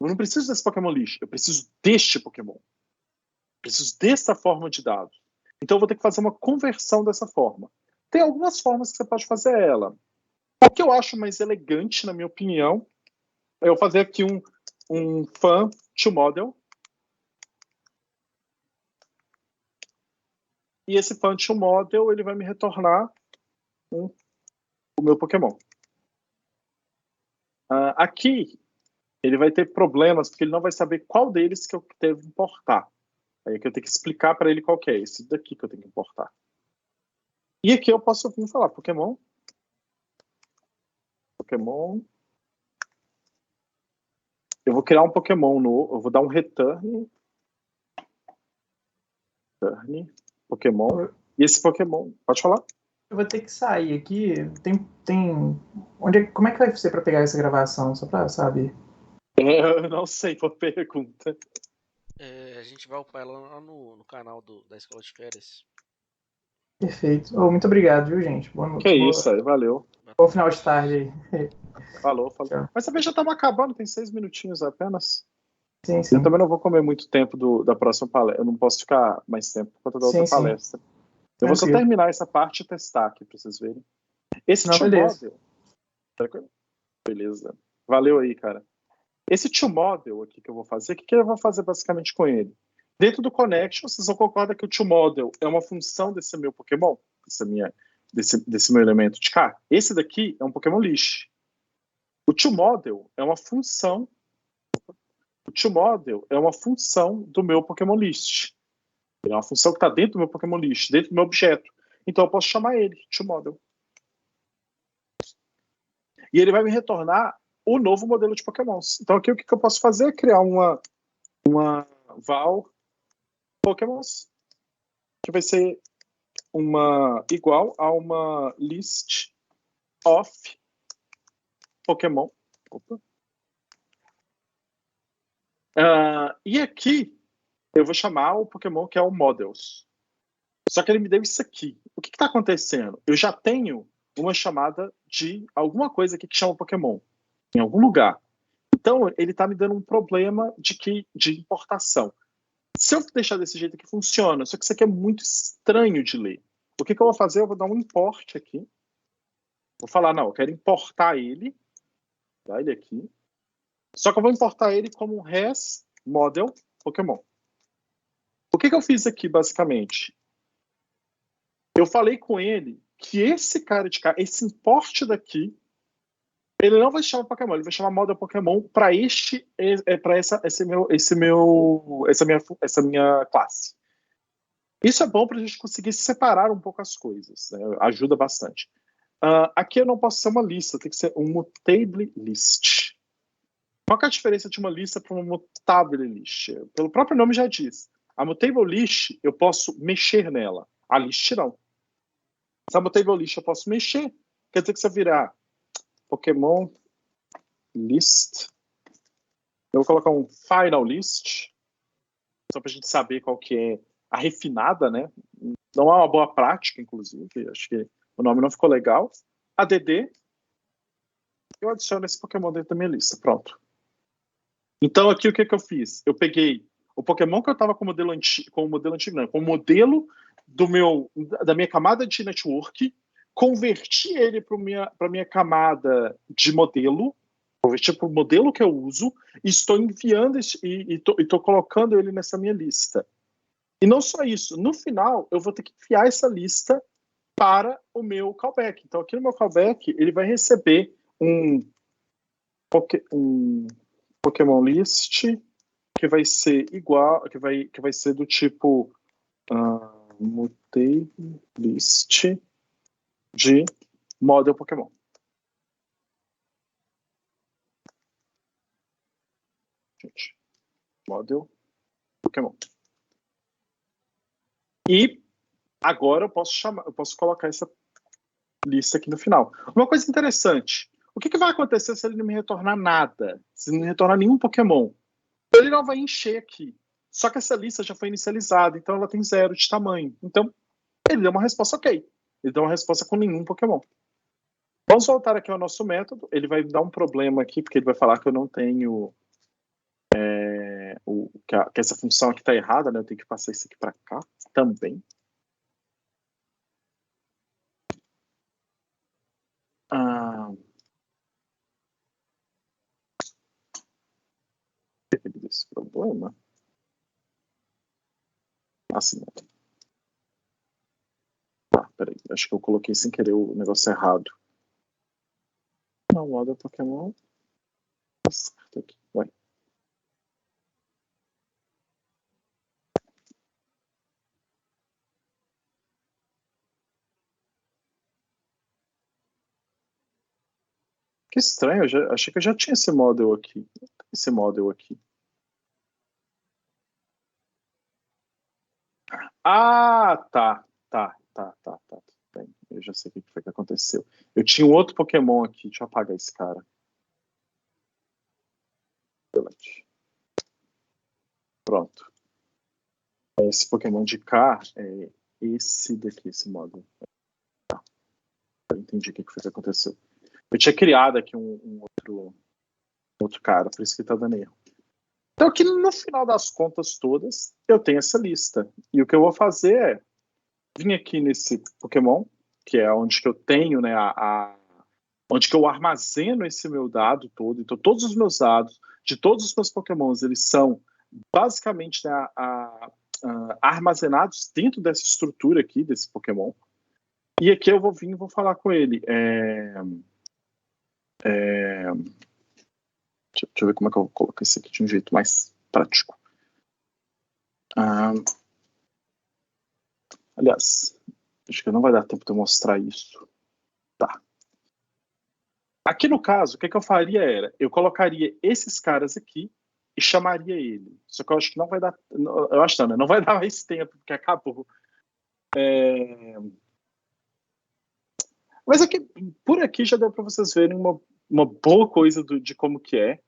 Eu não preciso desse Pokémon lixo, eu preciso deste Pokémon. Eu preciso dessa forma de dados. Então eu vou ter que fazer uma conversão dessa forma. Tem algumas formas que você pode fazer ela. O que eu acho mais elegante, na minha opinião, é eu fazer aqui um fan to model. E esse fan to model, ele vai me retornar o meu Pokémon. Aqui, ele vai ter problemas, porque ele não vai saber qual deles que eu devo importar. Aí é que eu tenho que explicar para ele qual que é esse daqui que eu tenho que importar. E aqui eu posso vir falar Pokémon. Eu vou criar um Pokémon novo. Eu vou dar um return. Pokémon. E esse Pokémon, pode falar? Eu vou ter que sair aqui. Como é que vai ser para pegar essa gravação? Só para saber. Eu não sei, por pergunta. A gente vai upar ela lá no canal da Escola de Férias. Perfeito. Muito obrigado, viu, gente? Isso aí, valeu. Bom final de tarde aí. Falou. Tchau. Mas também já estamos acabando, tem 6 minutinhos apenas. Sim. Eu também não vou comer muito tempo da próxima palestra. Eu não posso ficar mais tempo por conta da outra palestra. Eu vou só terminar essa parte e testar aqui para vocês verem. Esse ToModel. Beleza. Valeu aí, cara. Esse ToModel aqui que eu vou fazer, o que eu vou fazer basicamente com ele? Dentro do Connection, vocês vão concordar que o ToModel é uma função desse meu Pokémon, desse meu elemento de cá. Esse daqui é um Pokémon List. O ToModel é uma função. O ToModel é uma função do meu Pokémon List. Ele é uma função que está dentro do meu Pokémon List, dentro do meu objeto. Então eu posso chamar ele, ToModel. E ele vai me retornar o novo modelo de Pokémons. Então aqui o que eu posso fazer é criar uma val Pokémons, que vai ser igual a uma list of Pokémon. E aqui eu vou chamar o Pokémon que é o Models. Só que ele me deu isso aqui. O que está acontecendo? Eu já tenho uma chamada de alguma coisa aqui que chama Pokémon, em algum lugar. Então, ele está me dando um problema de importação. Se eu deixar desse jeito aqui, funciona. Só que isso aqui é muito estranho de ler. O que eu vou fazer? Eu vou dar um import aqui. Vou falar, não, eu quero importar ele. Tá, ele aqui. Só que eu vou importar ele como um res model Pokémon. O que eu fiz aqui, basicamente? Eu falei com ele que esse cara de cá, esse import daqui, ele não vai chamar Pokémon, ele vai chamar model Pokémon para essa minha classe. Isso é bom para a gente conseguir separar um pouco as coisas, né? Ajuda bastante. Aqui eu não posso ser uma lista, tem que ser um mutable list. Qual que é a diferença de uma lista para uma mutable list? Pelo próprio nome já diz. A mutable list, eu posso mexer nela. A list não. Se a mutable list eu posso mexer, quer dizer que se eu virar Pokémon list, eu vou colocar um final list, só para a gente saber qual que é a refinada, né? Não é uma boa prática, inclusive, acho que o nome não ficou legal. ADD, eu adiciono esse Pokémon dentro da minha lista, pronto. Então aqui o que eu fiz? Eu peguei o Pokémon que eu estava com o modelo antigo, com o modelo da minha camada de network, converti ele para minha camada de modelo, converti para o modelo que eu uso, e estou enviando e estou colocando ele nessa minha lista. E não só isso, no final eu vou ter que enviar essa lista para o meu callback. Então aqui no meu callback ele vai receber um Pokémon list que vai ser igual, que vai ser do tipo mutable list de model Pokémon. Gente, model Pokémon. E agora eu posso colocar essa lista aqui no final. Uma coisa interessante, o que vai acontecer se ele não me retornar nada? Se não me retornar nenhum Pokémon? Ele não vai encher aqui. Só que essa lista já foi inicializada, então ela tem 0 de tamanho. Então, ele deu uma resposta ok. Ele deu uma resposta com nenhum Pokémon. Vamos voltar aqui ao nosso método. Ele vai dar um problema aqui, porque ele vai falar que eu não tenho... que essa função aqui está errada, né? Eu tenho que passar isso aqui para cá também. Esse problema. Assim. Peraí. Acho que eu coloquei sem querer o negócio errado. Não, moda Pokémon. Tá certo aqui. Vai. Que estranho, achei que eu já tinha esse model aqui. Esse model aqui. Ah, tá. Bem, eu já sei o que foi que aconteceu. Eu tinha um outro Pokémon aqui. Deixa eu apagar esse cara. Pronto. Esse Pokémon de cá é esse daqui, esse model. Tá. Eu entendi o que foi que aconteceu. Eu tinha criado aqui um outro cara, por isso que tá dando erro. Então aqui no final das contas todas, eu tenho essa lista. E o que eu vou fazer é vir aqui nesse Pokémon, que é onde que eu tenho, né, onde que eu armazeno esse meu dado todo. Então todos os meus dados de todos os meus Pokémons, eles são basicamente, né, armazenados dentro dessa estrutura aqui, desse Pokémon. E aqui eu vou vir e vou falar com ele. Deixa eu ver como é que eu vou colocar isso aqui de um jeito mais prático. Aliás, acho que não vai dar tempo de eu mostrar isso. Tá. Aqui no caso, o que eu faria era, eu colocaria esses caras aqui e chamaria ele. Só que eu acho que não vai dar, eu acho não vai dar mais tempo, porque acabou. Mas aqui, por aqui já deu para vocês verem uma boa coisa de como que é.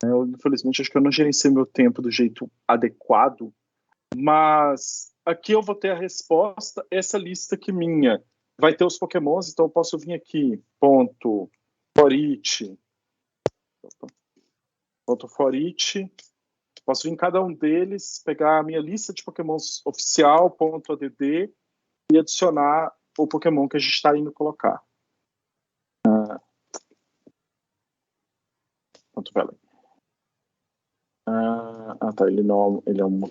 Eu, infelizmente, acho que eu não gerenciei meu tempo do jeito adequado, mas aqui eu vou ter a resposta, essa lista aqui minha. Vai ter os Pokémons, então eu posso vir aqui, ponto for each, posso vir em cada um deles, pegar a minha lista de Pokémons oficial, ponto .add, e adicionar o Pokémon que a gente está indo colocar. Ponto value. Tá, ele é um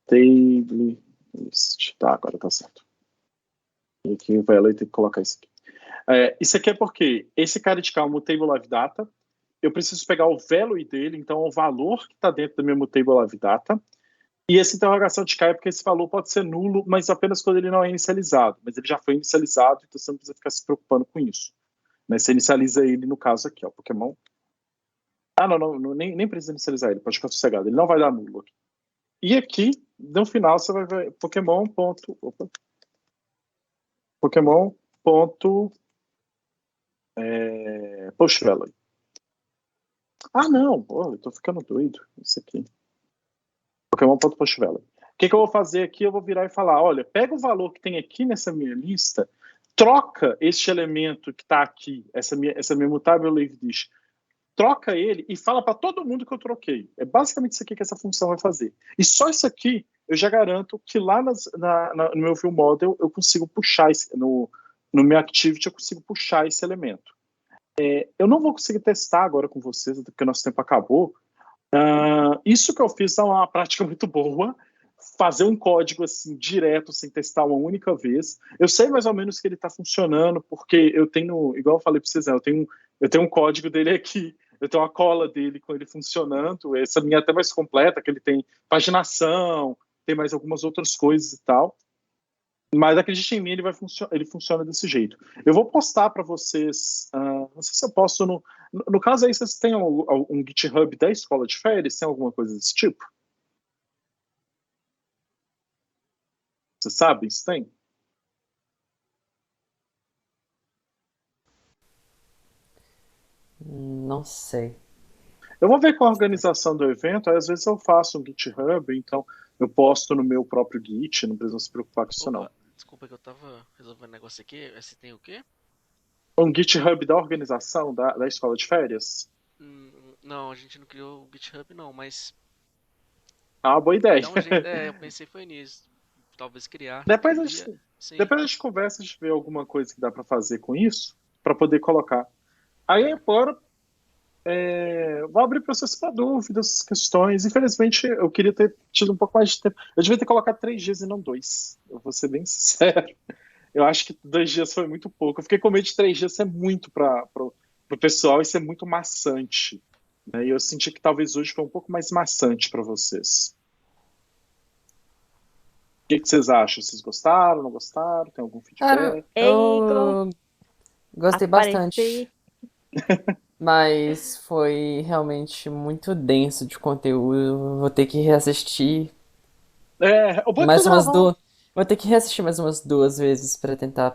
table list. Tá, agora tá certo. E aqui vai ela ter que colocar isso aqui. Isso aqui é porque esse cara de cá é um Mutable Live Data. Eu preciso pegar o value dele, então o valor que está dentro do meu Mutable Live Data. E essa interrogação de cá é porque esse valor pode ser nulo, mas apenas quando ele não é inicializado. Mas ele já foi inicializado, então você não precisa ficar se preocupando com isso. Mas você inicializa ele no caso aqui, ó, Pokémon. Nem precisa inicializar ele, pode ficar sossegado. Ele não vai dar nulo aqui. E aqui, no final, você vai ver Pokémon. Post value. Não, eu tô ficando doido. Isso aqui. Pokémon.post value. O que eu vou fazer aqui? Eu vou virar e falar: olha, pega o valor que tem aqui nessa minha lista, troca este elemento que está aqui, essa minha Mutable Live Dish, troca ele e fala para todo mundo que eu troquei. É basicamente isso aqui que essa função vai fazer. E só isso aqui eu já garanto que lá no meu view model eu consigo puxar no meu activity eu consigo puxar esse elemento. Eu não vou conseguir testar agora com vocês, porque o nosso tempo acabou. Isso que eu fiz é uma prática muito boa, fazer um código assim direto, sem testar uma única vez. Eu sei mais ou menos que ele está funcionando, porque eu tenho, igual eu falei para vocês, eu tenho um código dele aqui, eu tenho uma cola dele com ele funcionando, essa minha é até mais completa, que ele tem paginação, tem mais algumas outras coisas e tal. Mas acredite em mim, ele funciona desse jeito. Eu vou postar para vocês, não sei se eu posto no caso aí, vocês têm um GitHub da escola de férias, tem alguma coisa desse tipo? Você sabe se tem? Não sei. Eu vou ver com a organização do evento, aí às vezes eu faço um GitHub, então eu posto no meu próprio Git, não precisa se preocupar com isso não. Desculpa que eu tava resolvendo um negócio aqui, você tem o quê? Um GitHub da organização da escola de férias? Não, a gente não criou o GitHub não, mas... Boa ideia. Dá um jeito, eu pensei foi nisso. Talvez criar. Depois a gente conversa, a gente vê alguma coisa que dá para fazer com isso, para poder colocar. Aí agora, vou abrir para vocês para dúvidas, questões. Infelizmente, eu queria ter tido um pouco mais de tempo. Eu devia ter colocado 3 dias e não 2. Eu vou ser bem sincero. Eu acho que 2 dias foi muito pouco. Eu fiquei com medo de 3 dias ser muito para o pessoal e ser muito maçante. Né? E eu senti que talvez hoje foi um pouco mais maçante para vocês. O que vocês acham? Vocês gostaram, não gostaram? Tem algum feedback? Eu gostei bastante. Mas foi realmente muito denso de conteúdo. Vou ter que reassistir O bom é que tu mais umas gravou. duas. Vou ter que reassistir mais umas 2 vezes pra tentar